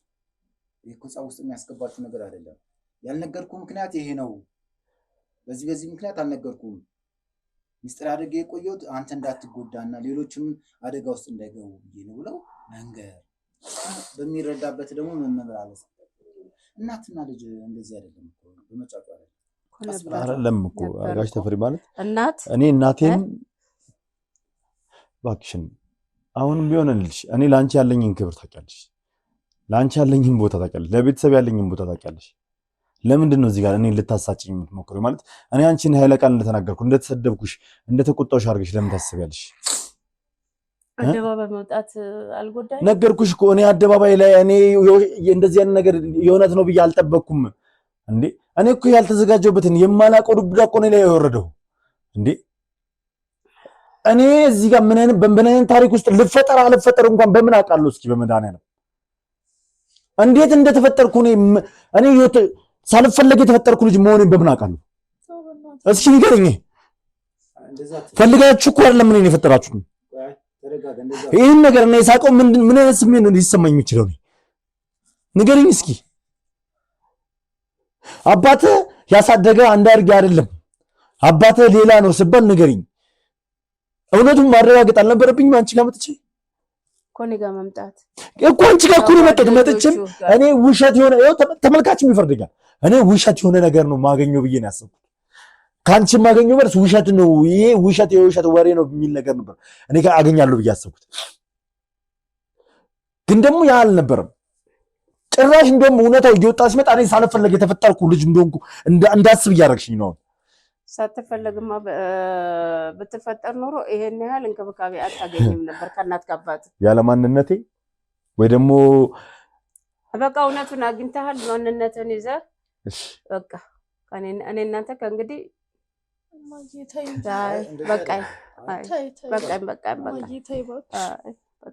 ይሄ እኮ ጸብ ውስጥ የሚያስገባችሁ ነገር አይደለም። ያልነገርኩ ምክንያት ይሄ ነው፣ በዚህ ምክንያት አልነገርኩም፣ ሚስጥር አድርጌ የቆየሁት አንተ እንዳትጎዳና ሌሎችም አደጋ ውስጥ እንዳይገቡ ብዬ ነው ብለው መንገር፣ በሚረዳበት ደግሞ መመላለስ። እናትና ልጅ እንደዚህ አይደለም እኮ በመጫወቻ አይደለም እኮ ጋሽ ተፈሪ ማለት እናት እኔ እናቴን እባክሽን አሁንም ቢሆን ልጅ እኔ ላንቺ ያለኝን ክብር ታውቂያለሽ፣ ላንቺ ያለኝን ቦታ ታውቂያለሽ፣ ለቤተሰብ ያለኝን ቦታ ታውቂያለሽ። ለምንድን ነው እዚህ ጋር እኔ ልታሳጭኝ የምትሞክሪው? ማለት እኔ አንቺን ኃይለ ቃል እንደተናገርኩ እንደተሰደብኩሽ እንደተቆጣሁሽ አድርገሽ ለምን ታስቢያለሽ? አደባባይ መውጣት አልጎዳኝ ነገርኩሽ እኮ እኔ አደባባይ ላይ እኔ እንደዚህ አይነት ነገር የእውነት ነው ብዬ አልጠበቅኩም እንዴ። እኔ እኮ ያልተዘጋጀሁበትን የማላውቀው ዱብዳ እኮ ነው ላይ የወረደው እንዴ። እኔ እዚህ ጋር ምን አይነት ታሪክ ውስጥ ልፈጠር አልፈጠር እንኳን በምን አውቃለሁ? እስኪ በመድኃኒዓለም እንዴት እንደተፈጠርኩ እኔ ሳልፈለግ የተፈጠርኩ ልጅ መሆኔን በምን አውቃለሁ? እስኪ ንገረኝ። ፈልጋችሁ እኮ አይደለም እኔን የፈጠራችሁ። ይህን ነገር እና የሳቀው ምን አይነት ስሜት ነው ሊሰማኝ የሚችለው? ንገረኝ እስኪ። አባትህ ያሳደገ አንድ አድርጌ አይደለም አባትህ ሌላ ነው ስባል ንገረኝ። እውነቱን ማረጋገጥ አልነበረብኝም? አንቺ ጋር መጥቼ ኮኔ ጋር መምጣት እኮ አንቺ ጋር እኮ ነው መጥቼም እኔ ውሸት የሆነ ተመልካችም ይፈርደኛል። እኔ ውሸት የሆነ ነገር ነው ማገኘው ብዬ ነው ያሰብኩት። ከአንቺ ማገኘው መልስ ውሸት ነው፣ ይሄ የውሸት ወሬ ነው የሚል ነገር ነበር እኔ ጋር አገኛለሁ ብዬ አሰብኩት። ግን ደግሞ ያ አልነበረም ጭራሽ። እንደውም እውነታው እየወጣ ሲመጣ እኔ ሳልፈለግ የተፈጠርኩ ልጅ እንደሆንኩ እንዳስብ እያደረግሽኝ ነው። ሳትፈለግማ ብትፈጠር ኖሮ ይሄን ያህል እንክብካቤ አታገኝም ነበር ከእናት ከአባት። ያለ ማንነቴ ወይ ደግሞ በቃ እውነቱን አግኝተሃል፣ ማንነትን ይዘህ በቃ እኔ እናንተ ከእንግዲህ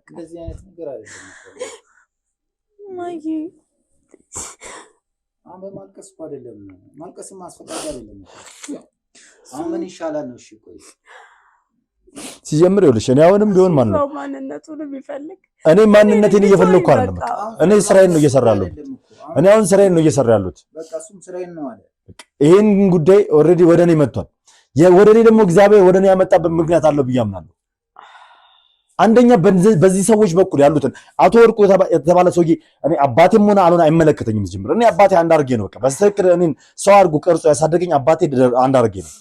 እንደዚህ አይነት ነገር አይደለም። አሁን በማልቀስ እኮ አይደለም፣ ማልቀስም አስፈላጊ አይደለም። አሁን ምን ይሻላል ነው? እሺ ቆይ ሲጀምር ይኸውልሽ እኔ አሁንም ቢሆን ማለት ነው ማንነቱን የሚፈልግ እኔ ማንነቴን እየፈለግኩ አይደለም። እኔ ስራዬን ነው እየሰራ ያለሁት። እኔ አሁን ስራዬን ነው እየሰራ ያለሁት። በቃ እሱም ስራዬን ነው አለ። ይሄን ጉዳይ ኦልሬዲ ወደ እኔ መጥቷል። ወደ እኔ ደግሞ እግዚአብሔር ወደ እኔ ያመጣበት ምክንያት አለው ብዬ አምናለሁ። አንደኛ በዚህ ሰዎች በኩል ያሉትን አቶ ወርቁ የተባለ ሰውዬ እኔ አባቴም ሆነ አልሆነ አይመለከተኝም። ጀምር እኔ አባቴ አንድ አድርጌ ነው በቃ በስተክር እኔን ሰው አድርጎ ቀርጾ ያሳደገኝ አባቴ አንድ አድርጌ ነው።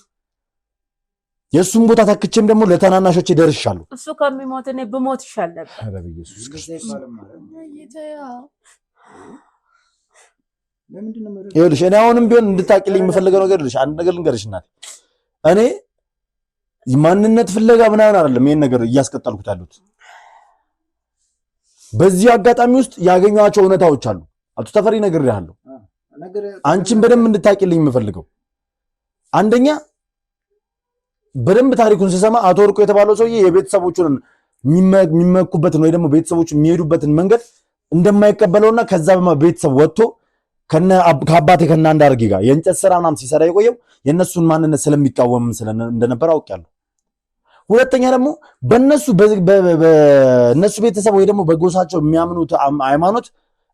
የእሱም ቦታ ተክቼም ደግሞ ለተናናሾቼ ደርሻለሁ። እሱ ከሚሞት እኔ ብሞት ይሻል ነበር። ኧረ በኢየሱስ ክርስቶስ ይኸውልሽ እኔ አሁንም ቢሆን እንድታቂልኝ የምፈልገው ነገር ልሽ አንድ ነገር ልንገርሽ እናቴ፣ እኔ ማንነት ፍለጋ ምናምን አይደለም ይሄን ነገር እያስቀጠልኩት ያሉት። በዚህ አጋጣሚ ውስጥ ያገኘኋቸው እውነታዎች አሉ። አቶ ተፈሪ ነግሬሃለሁ። አንቺን በደንብ እንድታቂልኝ የምፈልገው አንደኛ በደንብ ታሪኩን ስሰማ አቶ ወርቁ የተባለው ሰውዬ የቤተሰቦቹን የሚመኩበትን ወይ ደግሞ ቤተሰቦቹ የሚሄዱበትን መንገድ እንደማይቀበለውና ከዛ ቤተሰብ ወጥቶ ከአባቴ ከና አንዳርጌ ጋር የእንጨት ስራ ምናምን ሲሰራ የቆየው የእነሱን ማንነት ስለሚቃወም እንደነበር አውቄያለሁ። ሁለተኛ ደግሞ በእነሱ ቤተሰብ ወይ ደግሞ በጎሳቸው የሚያምኑት ሃይማኖት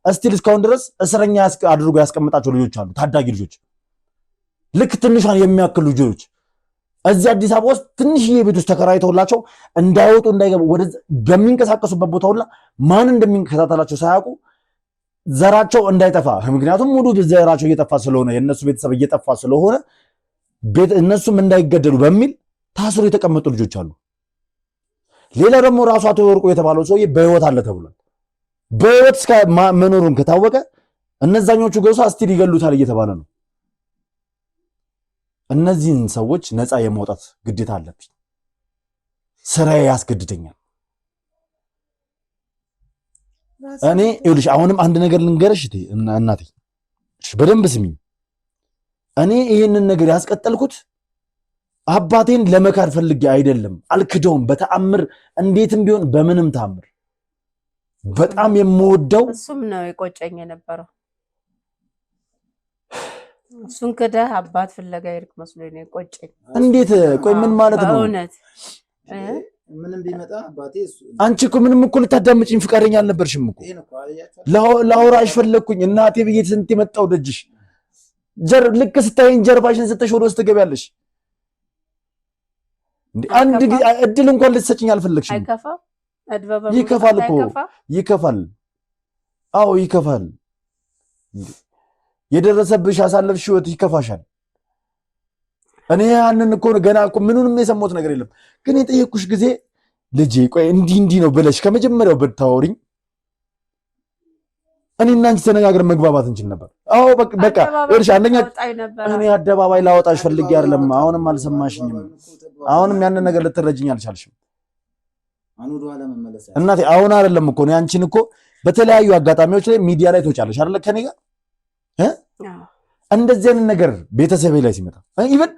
እስቲል እስካሁን ድረስ እስረኛ አድርጎ ያስቀምጣቸው ልጆች አሉ። ታዳጊ ልጆች ልክ ትንሿን የሚያክሉ ልጆች እዚህ አዲስ አበባ ውስጥ ትንሽዬ ቤት ውስጥ ተከራይተውላቸው እንዳይወጡ እንዳይገቡ ወደ በሚንቀሳቀሱበት ቦታ ሁላ ማን እንደሚንከታተላቸው ሳያውቁ ዘራቸው እንዳይጠፋ፣ ምክንያቱም ሙሉ ዘራቸው እየጠፋ ስለሆነ የእነሱ ቤተሰብ እየጠፋ ስለሆነ እነሱም እንዳይገደሉ በሚል ታስሮ የተቀመጡ ልጆች አሉ። ሌላ ደግሞ ራሱ አቶ ወርቁ የተባለው ሰውዬ በህይወት አለ ተብሏል። በህይወት እስከ መኖሩን ከታወቀ እነዛኞቹ ጎሳ እስቲል ይገሉታል እየተባለ ነው። እነዚህን ሰዎች ነፃ የማውጣት ግዴታ አለብኝ። ስራዬ ያስገድደኛል። እኔ ይኸውልሽ አሁንም አንድ ነገር ልንገርሽ እናቴ፣ በደንብ ስሚኝ። እኔ ይሄንን ነገር ያስቀጠልኩት አባቴን ለመካድ ፈልጌ አይደለም። አልክደውም በተአምር እንዴትም ቢሆን በምንም ተአምር በጣም የምወደው እሱም ነው የቆጨኝ የነበረው። እሱን ክደህ አባት ፍለጋ ይርቅ መስሎኝ ነው የቆጨኝ። እንዴት ቆይ ምን ማለት ነው? በእውነት ምንም ቢመጣ አባቴ አንቺ እኮ ምንም እኮ ልታዳምጪኝ ፍቃደኛ አልነበርሽም እኮ። ላውራሽ ፈለግኩኝ እናቴ ብዬ ስንት የመጣው ደጅሽ ልክ ስታይኝ ጀርባሽን ስተሽ ወደ ውስጥ ትገቢያለሽ። አንድ እድል እንኳን ልትሰጭኝ አልፈለግሽም። አይከፋም? ይከፋል እኮ ይከፋል። አዎ ይከፋል። የደረሰብሽ ያሳለፍሽ ህይወት ይከፋሻል። እኔ ያንን እኮ ገና እኮ ምኑንም የሰማሁት ነገር የለም። ግን የጠየኩሽ ጊዜ ልጄ ቆይ እንዲህ ነው ብለሽ ከመጀመሪያው ብታወሪኝ እኔና አንቺ ተነጋግረን መግባባት እንችል ነበር። አዎ በቃ እርሻ አንደኛ እኔ አደባባይ ላወጣሽ ፈልጌ አይደለም። አሁንም አልሰማሽኝም። አሁንም ያንን ነገር ልትረጅኝ አልቻልሽም እናቴ። አሁን አይደለም እኮ እኔ አንቺን እኮ በተለያዩ አጋጣሚዎች ላይ ሚዲያ ላይ ትወጫለሽ አይደለ ከኔ ጋር እንደዚህ አይነት ነገር ቤተሰቤ ላይ ሲመጣ ኢቨን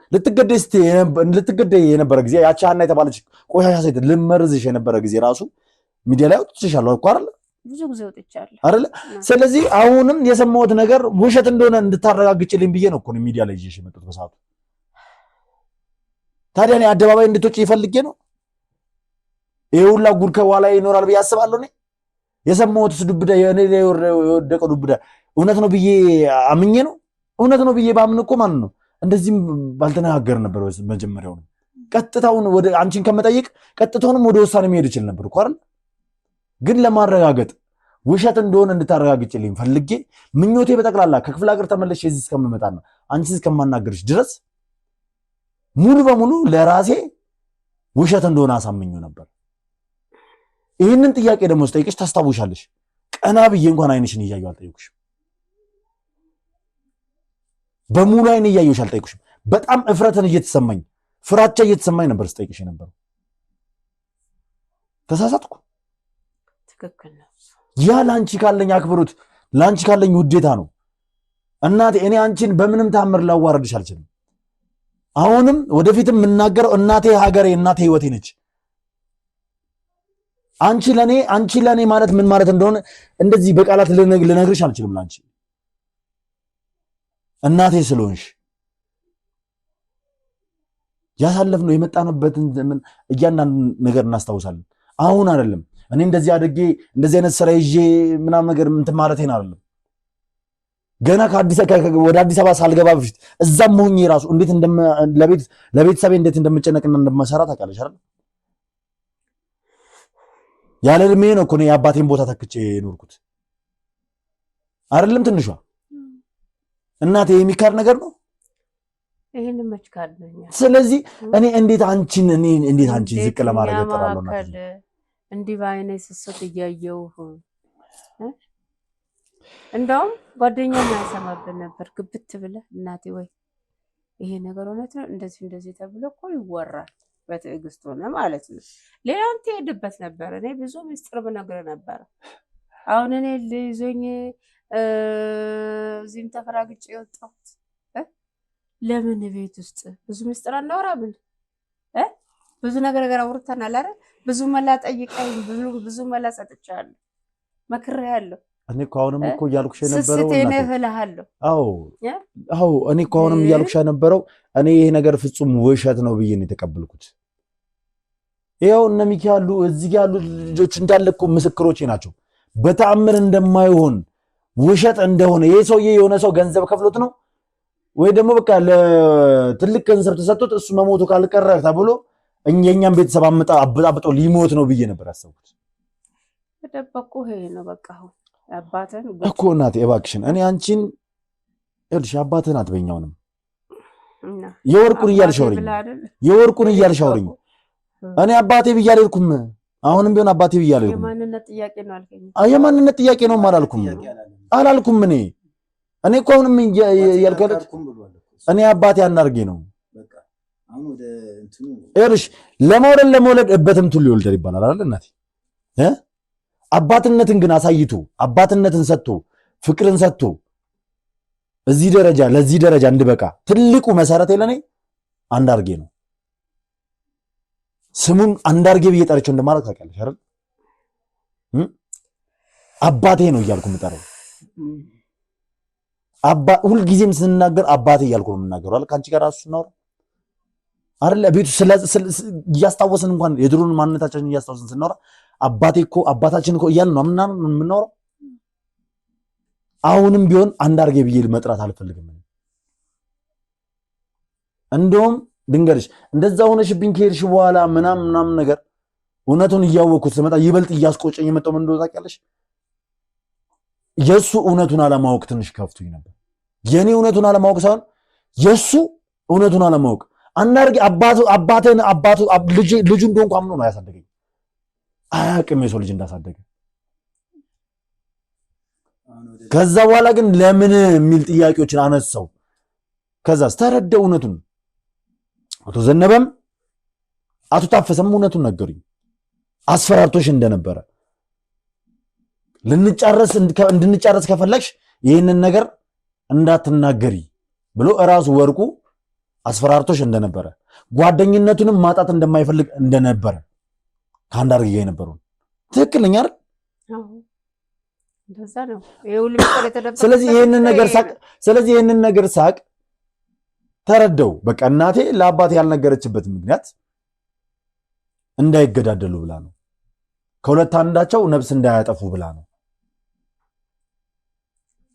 ልትገደይ የነበረ ጊዜ ያቺ ሀና የተባለች ቆሻሻ ሴት ልመርዝሽ የነበረ ጊዜ ራሱ ሚዲያ ላይ ወጥቼሻለሁ እኮ አይደለ? ብዙ ጊዜ ወጥቻለሁ አይደለ? ስለዚህ አሁንም የሰማሁት ነገር ውሸት እንደሆነ እንድታረጋግጭልኝ ብዬ ነው እኮ ሚዲያ ላይ ይዤሽ የመጡት በሰዓቱ። ታዲያ እኔ አደባባይ እንድትወጪ ይፈልጌ ነው? ይሄ ሁላ ጉድ ከኋላ ይኖራል ብዬ አስባለሁ። እኔ የሰማሁት ዱብዳ የኔ ላይ የወደቀው ዱብዳ እውነት ነው ብዬ አምኜ ነው። እውነት ነው ብዬ ባምን እኮ ማለት ነው እንደዚህም ባልተነጋገር ነበር። መጀመሪያው ነው ቀጥታውን ወደ አንቺን ከመጠየቅ ቀጥታውንም ወደ ውሳኔ መሄድ ይችል ነበር እኮ አይደል? ግን ለማረጋገጥ ውሸት እንደሆነ እንድታረጋግጭልኝ ፈልጌ ምኞቴ በጠቅላላ ከክፍለ ሀገር ተመለሽ እዚህ እስከምመጣና አንቺ እስከማናገርሽ ድረስ ሙሉ በሙሉ ለራሴ ውሸት እንደሆነ አሳምኜው ነበር። ይህንን ጥያቄ ደግሞ ስጠይቅሽ ታስታውሻለሽ፣ ቀና ብዬ እንኳን አይንሽን እያየሁ አልጠየኩሽም። በሙሉ አይን እያየሁሽ አልጠየኩሽም። በጣም እፍረትን እየተሰማኝ ፍራቻ እየተሰማኝ ነበር ስጠይቅሽ የነበረው። ተሳሳትኩ? ትክክል ነው። ያ ለአንቺ ካለኝ አክብሮት ለአንቺ ካለኝ ውዴታ ነው እናቴ። እኔ አንቺን በምንም ታምር ላዋረድሽ አልችልም። አሁንም ወደፊትም የምናገረው እናቴ ሀገሬ፣ እናቴ ህይወቴ ነች። አንቺ ለኔ ማለት ምን ማለት እንደሆነ እንደዚህ በቃላት ልነግርሽ አልችልም። ለአንቺ እናቴ ስለሆንሽ ያሳለፍነው የመጣንበትን ዘመን እያንዳንዱ ነገር እናስታውሳለን። አሁን አይደለም እኔ እንደዚህ አድርጌ እንደዚህ አይነት ስራ ይዤ ምናምን ነገር እንትን ማለቴን አይደለም። ገና ወደ አዲስ አበባ ሳልገባ በፊት እዛም ሆኜ ራሱ እንዴት ለቤተሰቤ እንዴት እንደምጨነቅና እንደማሰራ ታውቃለሽ አይደል? ያለ እድሜ ነው እኮ የአባቴን ቦታ ተክቼ የኖርኩት አይደለም። ትንሿ እናቴ የሚካድ ነገር ነው። ይሄን መችካል ነው። ስለዚህ እኔ እንዴት አንቺን ዝቅ ለማድረግ እጥራለሁ? እንዲህ በዓይኔ ስስት እያየሁ እንደውም ጓደኛ ማያሰማብን ነበር። ግብት ብለህ እናቴ ወይ ይሄ ነገር እውነት ነው እንደዚህ ተብሎ እኮ ይወራል። በትዕግስት ሆነ ማለት ነው። ሌላም ትሄድበት ነበር። እኔ ብዙ ምስጢር ብነግርህ ነበር። አሁን እኔ ልይዞኝ እዚህም ተፈራግጬ የወጣሁት ለምን ቤት ውስጥ ብዙ ምስጢር አናወራምን? ብዙ ነገር አውርተናል አይደል? ብዙ መላ ጠይቀኝ፣ ብዙ መላ ሰጥቻለሁ፣ መክሬሃለሁ። እኔ እኮ አሁንም እኮ እያልኩሽ የነበረው ስስቴ ነው እልሃለሁ። አዎ እኔ እኮ አሁንም እያልኩሽ የነበረው እኔ ይሄ ነገር ፍጹም ውሸት ነው ብዬ ነው የተቀበልኩት። ይኸው እነ ሚኪ ያሉ እዚህ ጋር ያሉ ልጆች እንዳለ እኮ ምስክሮቼ ናቸው። በተአምር እንደማይሆን ውሸት እንደሆነ ይሄ ሰውዬ የሆነ ሰው ገንዘብ ከፍሎት ነው ወይ ደግሞ በቃ ለትልቅ ገንዘብ ተሰጥቶት እሱ መሞቱ ካልቀረ ተብሎ የእኛም ቤተሰብ አበጣብጦ ሊሞት ነው ብዬ ነበር ያሰብኩት። ተደበቁ ይሄ ነው በቃ አሁን አባተን እኮ እናቴ እባክሽን እኔ አንቺን እልሽ አባተን አትበኛውንም የወርቁን እያልሽ አውሪኝ። እኔ አባቴ ብዬ አልሄድኩም። አሁንም ቢሆን አባቴ ብዬ አልሄድኩም። የማንነት ጥያቄ ነው አልከኝ። የማንነት ጥያቄ ነው አላልኩም። እኔ እኮ አሁንም ያልከለት እኔ አባቴ አናርጌ ነው እርሽ ለመውለድ እበትም ቱል ይወልዳል ይባላል አይደል እናቴ? አባትነትን ግን አሳይቶ አባትነትን ሰጥቶ ፍቅርን ሰጥቶ እዚህ ደረጃ ለዚህ ደረጃ እንድበቃ ትልቁ መሰረቴ ለኔ አንዳርጌ ነው። ስሙን አንዳርጌ ብዬ ጠርቼው እንደማለት ታውቂያለሽ አይደል? አባቴ ነው እያልኩ የምጠራው ሁልጊዜም ስንናገር አባቴ እያልኩ ነው የምናገረው አይደል? ከአንቺ ጋር ራሱ ስናወራ አይደል? ቤቱ እያስታወስን እንኳን የድሮን ማንነታችንን እያስታወስን ስናወራ አባቴ እኮ አባታችን እኮ እያልን ነው የምናወራው። አሁንም ቢሆን አንዳርጌ ብዬ መጥራት አልፈልግም። እንደውም ድንገርሽ እንደዛ ሆነሽብኝ ከሄድሽ በኋላ ምናምን ነገር እውነቱን እያወቅኩት ስመጣ ይበልጥ እያስቆጨኝ የመጣው ምን እንደሆነ ታውቂያለሽ? የሱ እውነቱን አለማወቅ ትንሽ ከፍቶኝ ነበር። የኔ እውነቱን አለማወቅ ሳይሆን የሱ እውነቱን አለማወቅ። አንዳርጌ አባቱ ልጁ እንደሆንኩ አምኖ ነው ያሳደገኝ። አያውቅም የሰው ልጅ እንዳሳደገ። ከዛ በኋላ ግን ለምን የሚል ጥያቄዎችን አነሳው። ከዛስ ተረዳው እውነቱን። አቶ ዘነበም አቶ ታፈሰም እውነቱን ነገሩኝ። አስፈራርቶሽ እንደነበረ እንድንጫረስ ከፈለግሽ ይህንን ነገር እንዳትናገሪ ብሎ እራሱ ወርቁ አስፈራርቶሽ እንደነበረ ጓደኝነቱንም ማጣት እንደማይፈልግ እንደነበረ ከአንዳርጌ ጋር የነበረው ትክክለኛ አይደል? እንደዛ ነው። ይሁሉ ነገር የተደበቀ ስለዚህ ይህንን ነገር ሳቅ ተረዳው። በቃ እናቴ ለአባቴ ያልነገረችበት ምክንያት እንዳይገዳደሉ ብላ ነው። ከሁለት አንዳቸው ነፍስ እንዳያጠፉ ብላ ነው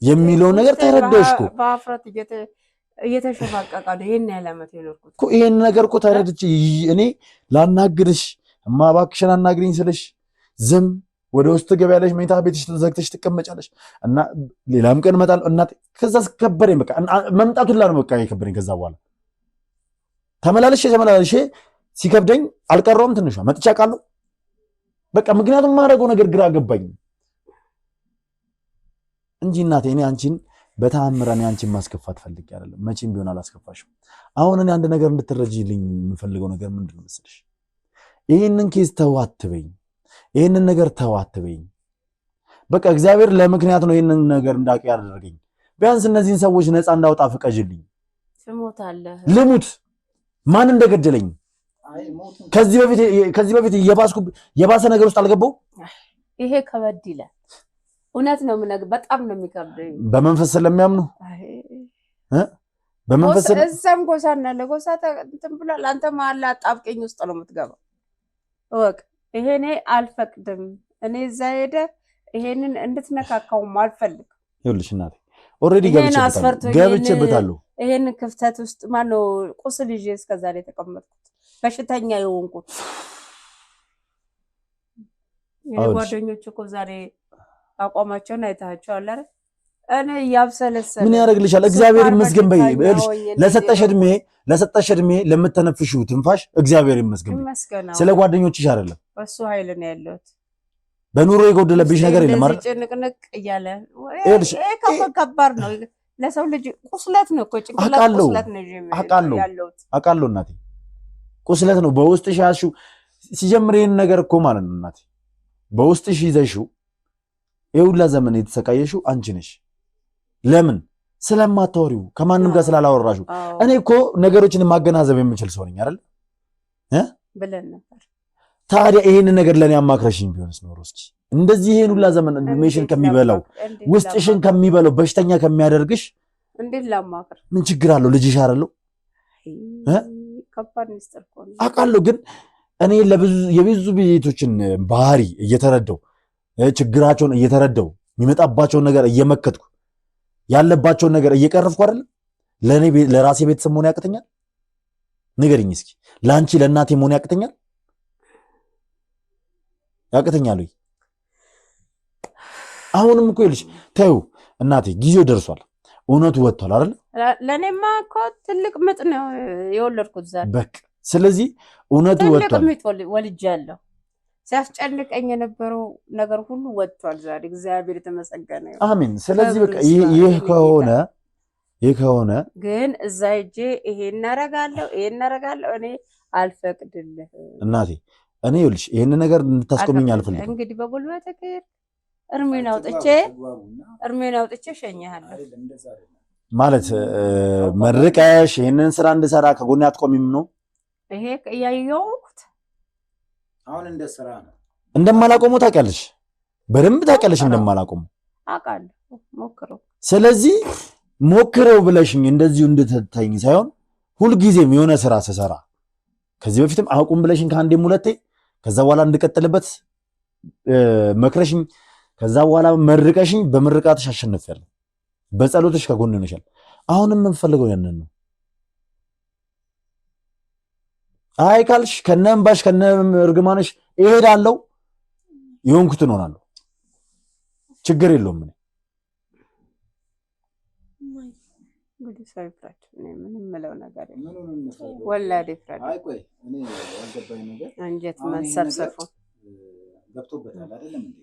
የሚለው ነገር ተረዳሽ እኮ። በአፍረት እየተሸማቀቀ ነው ይሄን ያህል ዓመት የኖርኩት እኮ። ይሄን ነገር እኮ ተረድቼ እኔ ላናግርሽ እማ እባክሽን አናግሪኝ ስልሽ ዝም ወደ ውስጥ ገበያለሽ፣ መኝታ ቤትሽ ተዘግተሽ ትቀመጫለሽ እና ሌላም ቀን እመጣለሁ እናቴ። ከዛ ከበረኝ በቃ መምጣቱን ላ ነው በቃ የከበረኝ። ከዛ በኋላ ተመላልሼ ሲከብደኝ አልቀረውም። ትንሿ መጥቻ ቃለሁ በቃ ምክንያቱም ማድረገው ነገር ግራ ገባኝ እንጂ እናቴ እኔ አንቺን በተአምር እኔ አንቺን ማስከፋት ፈልጌ አይደለም። መቼም ቢሆን አላስከፋሽም። አሁን እኔ አንድ ነገር እንድትረጂልኝ የምፈልገው ነገር ምንድን ነው መሰለሽ? ይህንን ኬዝ ተው አትበይኝ፣ ይህንን ነገር ተው አትበይኝ። በቃ እግዚአብሔር ለምክንያት ነው ይህንን ነገር እንዳውቅ ያደረገኝ። ቢያንስ እነዚህን ሰዎች ነፃ እንዳወጣ ፍቀጅልኝ። ትሞታለህ። ልሙት። ማን እንደገደለኝ ከዚህ በፊት የባሰ ነገር ውስጥ አልገባው። ይሄ ከበድ ይላል። እውነት ነው የምነግርህ፣ በጣም ነው የሚከብደኝ። በመንፈስ ስለሚያምኑ በመንፈስ እዛም ጎሳ እናለ ጎሳ እንትን ብሏል። አንተ መሀል አጣብቀኝ ውስጥ ነው የምትገባው። እወቅ። ይሄ እኔ አልፈቅድም። እኔ እዛ ሄደ ይሄንን እንድትነካካውም አልፈልግም። ይኸውልሽ እናቴ ኦልሬዲ ገብቼበታለሁ። ይሄንን ክፍተት ውስጥ ማነው ቁስል ይዤ እስከዛሬ የተቀመጥኩት በሽተኛ የሆንኩት። ጓደኞች እኮ ዛሬ አቋማቸውን አይታቸዋል አይደል? እኔ ያብሰለሰለ ምን ያደርግልሻል? እግዚአብሔር ይመስገን በይ። ለሰጠሽ እድሜ ለምትተነፍሺው ትንፋሽ እግዚአብሔር ይመስገን በይ። ስለ ጓደኞችሽ አይደለም። በሱ ኃይል ነው ያለሁት። በኑሮ የጎደለብሽ ነገር የለም አይደል? ጭንቅንቅ እያለ ከባድ ነው ለሰው ልጅ። ቁስለት ነው እኮ ጭንቅላት ቁስለት ነው ያለሁት። አውቃለሁ እናቴ፣ ቁስለት ነው በውስጥሽ ያዝሽው። ሲጀምር ይሄን ነገር እኮ ማለት ነው እናቴ በውስጥሽ ይዘሽው የሁላ ዘመን የተሰቃየሽው አንቺ ነሽ። ለምን? ስለማታወሪው፣ ከማንም ጋር ስላላወራሽው። እኔ እኮ ነገሮችን ማገናዘብ የምችል ሰው ነኝ አይደል ብለን ነበር። ታዲያ ይሄንን ነገር ለኔ አማክረሽኝ ቢሆንስ ኖሮ እስኪ እንደዚህ ይሄን ሁላ ዘመን እድሜሽን ከሚበላው ውስጥሽን ከሚበላው በሽተኛ ከሚያደርግሽ እንዴት ላማክር? ምን ችግር አለው? ልጅሽ አይደለው? ከባድ ሚስጥር እኮ ነው አውቃለሁ። ግን እኔ የብዙ ቤቶችን ባህሪ እየተረዳው ችግራቸውን እየተረዳው የሚመጣባቸውን ነገር እየመከትኩ ያለባቸውን ነገር እየቀረፍኩ አይደለም። ለራሴ ቤተሰብ መሆን ያቅተኛል? ንገሪኝ እስኪ። ለአንቺ ለእናቴ መሆን ያቅተኛል? ያቅተኛል ወይ? አሁንም እኮ ይልሽ ተይው እናቴ፣ ጊዜው ደርሷል። እውነቱ ወጥቷል አይደል? ለእኔማ እኮ ትልቅ ምጥ ነው የወለድኩት ዛሬ። በቃ ስለዚህ እውነቱ ወጥቷል። ትልቅ ምጥ ወልጃለሁ። ሲያስጨንቀኝ የነበረው ነገር ሁሉ ወጥቷል ዛሬ። እግዚአብሔር የተመሰገነ ይሁን። አሜን። ስለዚህ በቃ ይህ ከሆነ ግን እዛ ሂጄ ይሄን እናደርጋለሁ እኔ አልፈቅድልህም እናቴ። እኔ ይኸውልሽ ይሄን ነገር እንድታስቆምኝ አልፈልግም። እንግዲህ በጉልበት እርሜን አውጥቼ እሸኝሃለሁ። ማለት መርቀሽ ይሄንን ስራ እንድሰራ ከጎኔ አትቆሚም ነው? ይሄ ያየሁት አሁን እንደ ስራ ነው። እንደማላቆመው ታውቂያለሽ፣ በደንብ ታውቂያለሽ እንደማላቆመው አውቃለሁ። ሞክረው። ስለዚህ ሞክረው ብለሽኝ እንደዚሁ እንድትተኝ ሳይሆን ሁልጊዜም የሆነ ስራ ስሰራ ከዚህ በፊትም አቁም ብለሽኝ ከአንዴም ሁለቴ ከዛ በኋላ እንድቀጥልበት መክረሽኝ ከዛ በኋላ መርቀሽኝ በምርቃትሽ አሸንፊያለሁ። በጸሎትሽ ከጎን ሆነሻል። አሁንም የምፈልገው ያንን ነው። አይ ካልሽ ከነምባሽ ከነርግማንሽ እሄዳለሁ፣ የሆንኩትን ሆናለሁ። ችግር የለውም። እንግዲህ ሰው ይፍረድ። ምንም የምለው ነገር ወላሂ ይፍረድ። አይ ቆይ እኔ ያልገባኝ ነገር አንጀት መሰብሰፉ ገብቶበታል አይደለም እንዴ?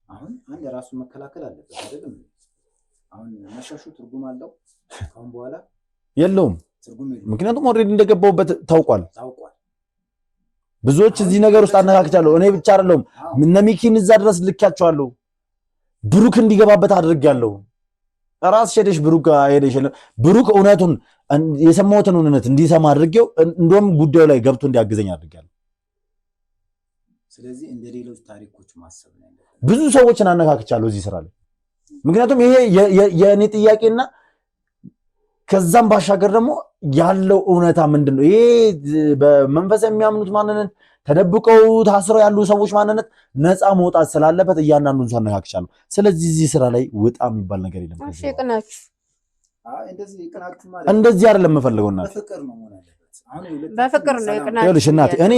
አሁን አንድ ራሱን መከላከል አለበት አይደለም እንዴ? አሁን መሻሹ ትርጉም አለው አሁን በኋላ የለውም። ትርጉም የለውም። ምክንያቱም ኦልሬዲ እንደገባሁበት ታውቋል። ታውቋል። ብዙዎች እዚህ ነገር ውስጥ አነካክቻለሁ። እኔ ብቻ አይደለሁም፣ እነ ሚኪን እዛ ድረስ ልካቸዋለሁ። ብሩክ እንዲገባበት አድርጌያለሁ። ራስሽ ሄደሽ ብሩክ ጋር ሄደሽ ብሩክ እውነቱን የሰማሁትን እውነት እንዲሰማ አድርጌው እንደውም ጉዳዩ ላይ ገብቶ እንዲያግዘኝ አድርጌያለሁ። ስለዚህ እንደ ሌሎች ታሪኮች ማሰብ ነው። ብዙ ሰዎችን አነካክቻለሁ እዚህ ስራ ላይ። ምክንያቱም ይሄ የእኔ ጥያቄና ከዛም ባሻገር ደግሞ ያለው እውነታ ምንድን ነው? ይሄ በመንፈስ የሚያምኑት ማንነት ተደብቀው ታስረው ያሉ ሰዎች ማንነት ነፃ መውጣት ስላለበት እያንዳንዱን ሰው አነካክቻለሁ። ስለዚህ እዚህ ስራ ላይ ውጣ የሚባል ነገር የለም። እሺ ቅናችሁ እንደዚህ አይደለም የምፈልገውና በፍቅር ነው ማለት በፍቅር ነው ቅናችሁ። ይኸውልሽ እናቴ እኔ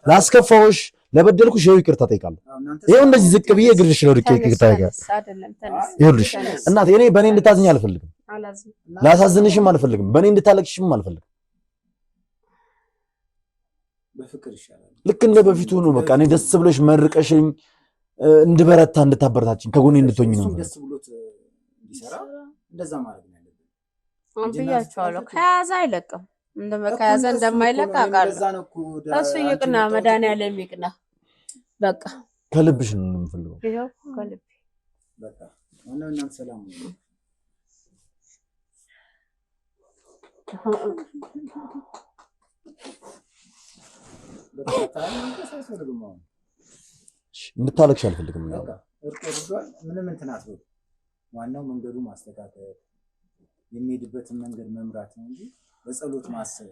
ላስከፋውሽ ለበደልኩሽ ይኸው ይቅርታ ጠይቃለሁ። ይኸው እንደዚህ ዝቅ ብዬ እግርሽ ነው ልክ ይቅርታ ጠይቃለሁ። ይኸውልሽ እናቴ እኔ በእኔ እንድታዝኝ አልፈልግም፣ ላሳዝንሽም አልፈልግም፣ በእኔ እንድታለቅሽም አልፈልግም። በፍቅር ይሻላል። ልክ እንደ በፊቱ ነው። በቃ እኔ ደስ ብሎሽ መርቀሽኝ እንድበረታ እንድታበረታችኝ ከጎኔ እንድትሆኝ ነው። ደስ ብሎት እንዲሰራ እንደዛ ማለት ነው ያለብን። ብያቸዋለሁ። ከያዘ አይለቅም። ከያዘ እንደማይለቅ አውቃለሁ። እሱ ይቅና፣ መድኃኒዓለም ይቅና። በቃ ከልብሽ ነው የምፈልገው። ይኸው ከልብ በቃ ዋናው እናንተ ሰላም ነው። እንድታለቅሽ አልፈልግም። ምንም እንትን አትበሉ። ዋናው መንገዱ ማስተካከል የሚሄድበትን መንገድ መምራት ነው እንጂ በጸሎት ማሰብ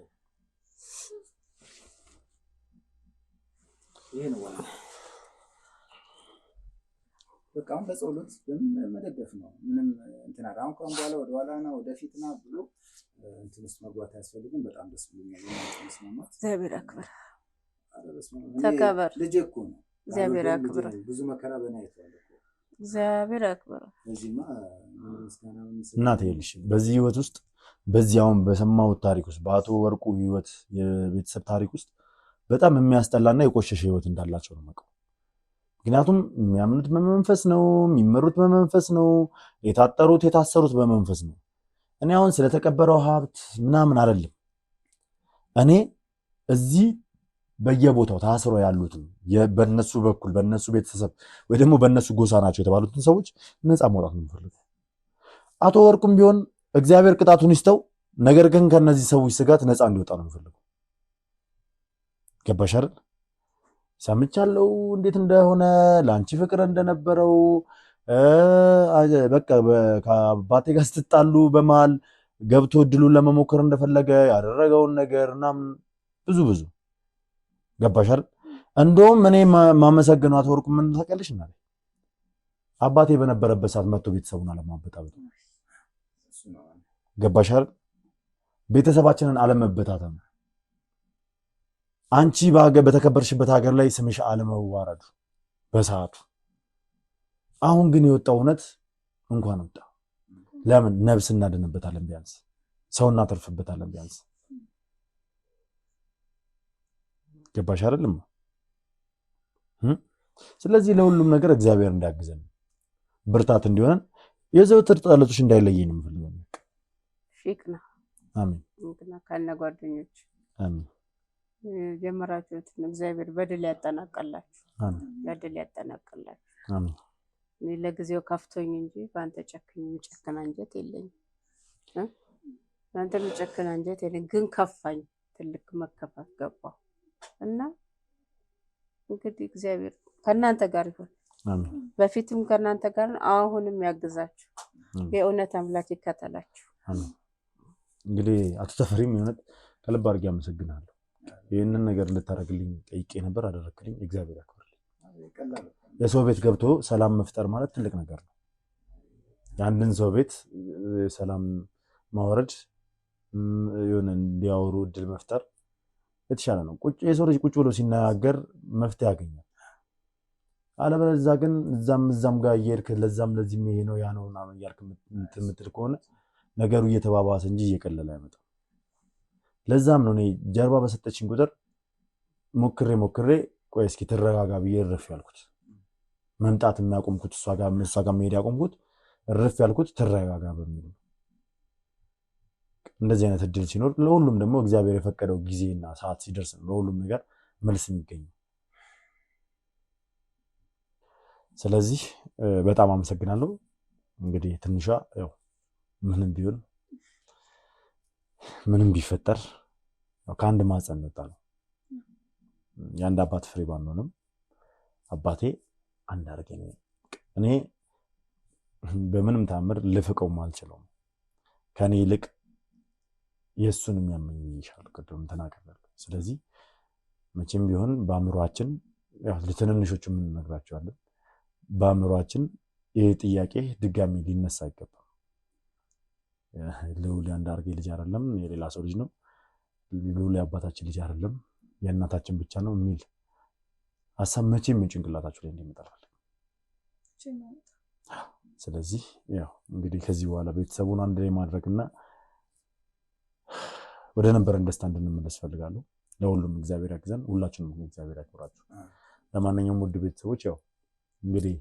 ይሄ ነው ዋናው። በቃ አሁን በጸሎት መደገፍ ነው። ምንም እንትን አሁን በኋላ ወደኋላና ወደፊትና ብሎ እንትን ውስጥ መግባት አያስፈልግም። በጣም ደስ ብሎኛል። መስማማት እግዚአብሔር ያክብር። ተከበር። ልጄ እኮ ነው። እግዚአብሔር ያክብር። ብዙ መከራ በእኔ አይቷል እኮ እግዚአብሔር ያክብር። እዚህማ እናቴ ይልሽ በዚህ ህይወት ውስጥ በዚህ አሁን በሰማሁት ታሪክ ውስጥ በአቶ ወርቁ ህይወት የቤተሰብ ታሪክ ውስጥ በጣም የሚያስጠላና የቆሸሸ ህይወት እንዳላቸው ነው የማውቀው። ምክንያቱም የሚያምኑት በመንፈስ ነው፣ የሚመሩት በመንፈስ ነው፣ የታጠሩት የታሰሩት በመንፈስ ነው። እኔ አሁን ስለተቀበረው ሀብት ምናምን አይደለም። እኔ እዚህ በየቦታው ታስረው ያሉትን በነሱ በኩል በነሱ ቤተሰብ ወይ ደግሞ በነሱ ጎሳ ናቸው የተባሉትን ሰዎች ነፃ መውጣት ነው የምፈልገው። አቶ ወርቁም ቢሆን እግዚአብሔር ቅጣቱን ይስጠው፣ ነገር ግን ከነዚህ ሰዎች ስጋት ነፃ እንዲወጣ ነው የምፈልገው። ገባሽ አይደል? ሰምቻለሁ እንዴት እንደሆነ ለአንቺ ፍቅር እንደነበረው በቃ ከአባቴ ጋር ስትጣሉ በመሃል ገብቶ እድሉን ለመሞከር እንደፈለገ ያደረገውን ነገር እናም ብዙ ገባሽ አይደል? እንደውም እኔ ማመሰግነው አቶ ወርቁ ምን ታውቂያለሽ? እና አባቴ በነበረበት ሰዓት መጥቶ ቤተሰቡን አለማበጣበጥ ገባሽ አይደል? ቤተሰባችንን አለመበታተን፣ አንቺ በተከበርሽበት ሀገር ላይ ስምሽ አለመዋረዱ በሰዓቱ። አሁን ግን የወጣው እውነት እንኳን ወጣ። ለምን ነብስ እናድንበታለን፣ ቢያንስ ሰው እናተርፍበታለን ቢያንስ። ገባሽ አይደለም? ስለዚህ ለሁሉም ነገር እግዚአብሔር እንዲያግዘን ብርታት እንዲሆነን የዘወትር ጸሎቶች እንዳይለየን የምፈልገው። ፊክና አሜን። ከነ ጓደኞች አሜን። ጀመራችሁትን እግዚአብሔር በድል ያጠናቀላችሁ። አሜን። በድል ያጠናቀላችሁ። አሜን። እኔ ለጊዜው ከፍቶኝ እንጂ በአንተ ጨክኝ የሚጨክን አንጀት የለኝም። በአንተ የሚጨክን አንጀት የለኝም። ግን ከፋኝ፣ ትልቅ መከፋት ገባሁ እና እንግዲህ እግዚአብሔር ከእናንተ ጋር ይሁን። በፊትም ከእናንተ ጋር አሁንም ያግዛችሁ። የእውነት አምላክ ይከተላችሁ። እንግዲህ አቶ ተፈሪም የእውነት ከልብ አድርጌ አመሰግናለሁ። ይህንን ነገር ልታደርግልኝ ጠይቄ ነበር፣ አደረግልኝ። እግዚአብሔር ያክብርልኝ። የሰው ቤት ገብቶ ሰላም መፍጠር ማለት ትልቅ ነገር ነው። የአንድን ሰው ቤት ሰላም ማውረድ፣ የሆነ እንዲያወሩ እድል መፍጠር የተሻለ ነው። የሰው ልጅ ቁጭ ብሎ ሲነጋገር መፍትሄ ያገኛል። አለበለዚያ ግን እዛም ጋር እየሄድክ ለዛም ለዚህም ይሄ ነው ያ ነው ምናምን እያልክ የምትል ከሆነ ነገሩ እየተባባሰ እንጂ እየቀለለ አይመጣም። ለዛም ነው እኔ ጀርባ በሰጠችኝ ቁጥር ሞክሬ ቆይ እስኪ ትረጋጋ ብዬ እርፍ ያልኩት። መምጣት የሚያቆምኩት እሷ ጋር መሄድ ያቆምኩት እርፍ ያልኩት ትረጋጋ በሚል ነው። እንደዚህ አይነት እድል ሲኖር ለሁሉም ደግሞ እግዚአብሔር የፈቀደው ጊዜና ሰዓት ሲደርስ ነው ለሁሉም ነገር መልስ የሚገኘው። ስለዚህ በጣም አመሰግናለሁ። እንግዲህ ትንሿ ያው ምንም ቢሆን ምንም ቢፈጠር ከአንድ ማህፀን መጣ ነው። የአንድ አባት ፍሬ ባንሆንም አባቴ አንድ አድርጌ ነው። እኔ በምንም ታምር ልፍቀውም አልችለውም። ከኔ ይልቅ የእሱን የሚያመኝ ይሻል ቅድም ተናግሬያለሁ። ስለዚህ መቼም ቢሆን በአእምሯችን ያው ለትንንሾቹ የምንነግራቸዋለን፣ በአእምሯችን ይህ ጥያቄ ድጋሚ ሊነሳ አይገባም። ልዑል አንድ አድርጌ ልጅ አይደለም፣ የሌላ ሰው ልጅ ነው። ልዑል የአባታችን ልጅ አይደለም፣ የእናታችን ብቻ ነው የሚል ሀሳብ መቼም ጭንቅላታችሁ ላይ እንዲመጣል። ስለዚህ ያው እንግዲህ ከዚህ በኋላ ቤተሰቡን አንድ ላይ ማድረግና ወደ ነበረን ደስታ እንድንመለስ ፈልጋለሁ። ለሁሉም እግዚአብሔር ያግዘን፣ ሁላችንም እግዚአብሔር ያክብራችሁ። ለማንኛውም ውድ ቤተሰቦች ያው እንግዲህ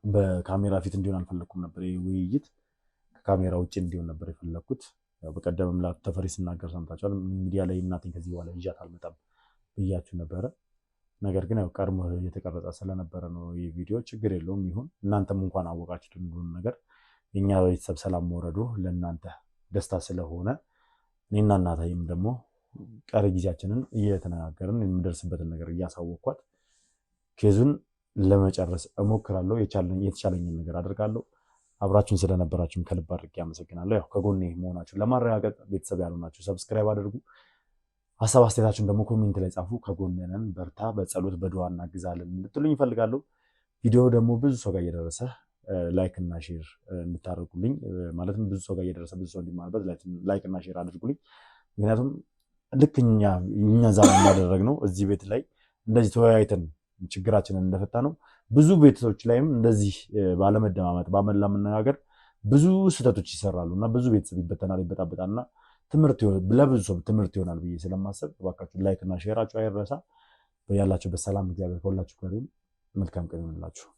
በካሜራ ፊት እንዲሆን አልፈለኩም ነበር። ይህ ውይይት ከካሜራ ውጭ እንዲሆን ነበር የፈለኩት። በቀደምም ተፈሪ ስናገር ሰምታችኋል። ሚዲያ ላይ እናቴን ከዚህ በኋላ ይዣት አልመጣም ብያችሁ ነበረ። ነገር ግን ያው ቀድሞ እየተቀረጸ ስለነበረ ነው ይህ ቪዲዮ። ችግር የለውም ይሁን። እናንተም እንኳን አወቃችሁት ሁሉን ነገር። የኛ ቤተሰብ ሰላም መውረዱ ለእናንተ ደስታ ስለሆነ እኔና እናታይም ደግሞ ቀሪ ጊዜያችንን እየተነጋገርን የምደርስበትን ነገር እያሳወቅኳት ኬዙን ለመጨረስ እሞክራለሁ። የተቻለኝን ነገር አድርጋለሁ። አብራችሁን ስለነበራችሁም ከልብ አድርጌ አመሰግናለሁ። ያው ከጎኔ መሆናችሁን ለማረጋገጥ ቤተሰብ ያልሆናችሁ ሰብስክራይብ አድርጉ። ሀሳብ አስተያየታችሁን ደግሞ ኮሜንት ላይ ጻፉ። ከጎኔ ነን፣ በርታ፣ በጸሎት በዱዓ እናግዛለን እንድትሉኝ ይፈልጋለሁ። ቪዲዮ ደግሞ ብዙ ሰው ጋር እየደረሰ ላይክ እና ሼር እንድታደርጉልኝ፣ ማለትም ብዙ ሰው ጋር እየደረሰ ብዙ ሰው እንዲማርበት ላይክ እና ሼር አድርጉልኝ። ምክንያቱም ልክ እኛ ዛሬ እንዳደረግነው እዚህ ቤት ላይ እንደዚህ ተወያይተን ችግራችንን እንደፈታ ነው ብዙ ቤተሰቦች ላይም እንደዚህ ባለመደማመጥ ባመላ መነጋገር ብዙ ስህተቶች ይሰራሉ እና ብዙ ቤተሰብ ይበተናል፣ ይበጣበጣልና ለብዙ ሰው ትምህርት ይሆናል ብዬ ስለማሰብ እባካችሁ ላይክ እና ሼራችሁ አይረሳ። ያላችሁበት ሰላም እግዚአብሔር ከሁላችሁ ጋር ይሁን። መልካም ቀን ይሁንላችሁ።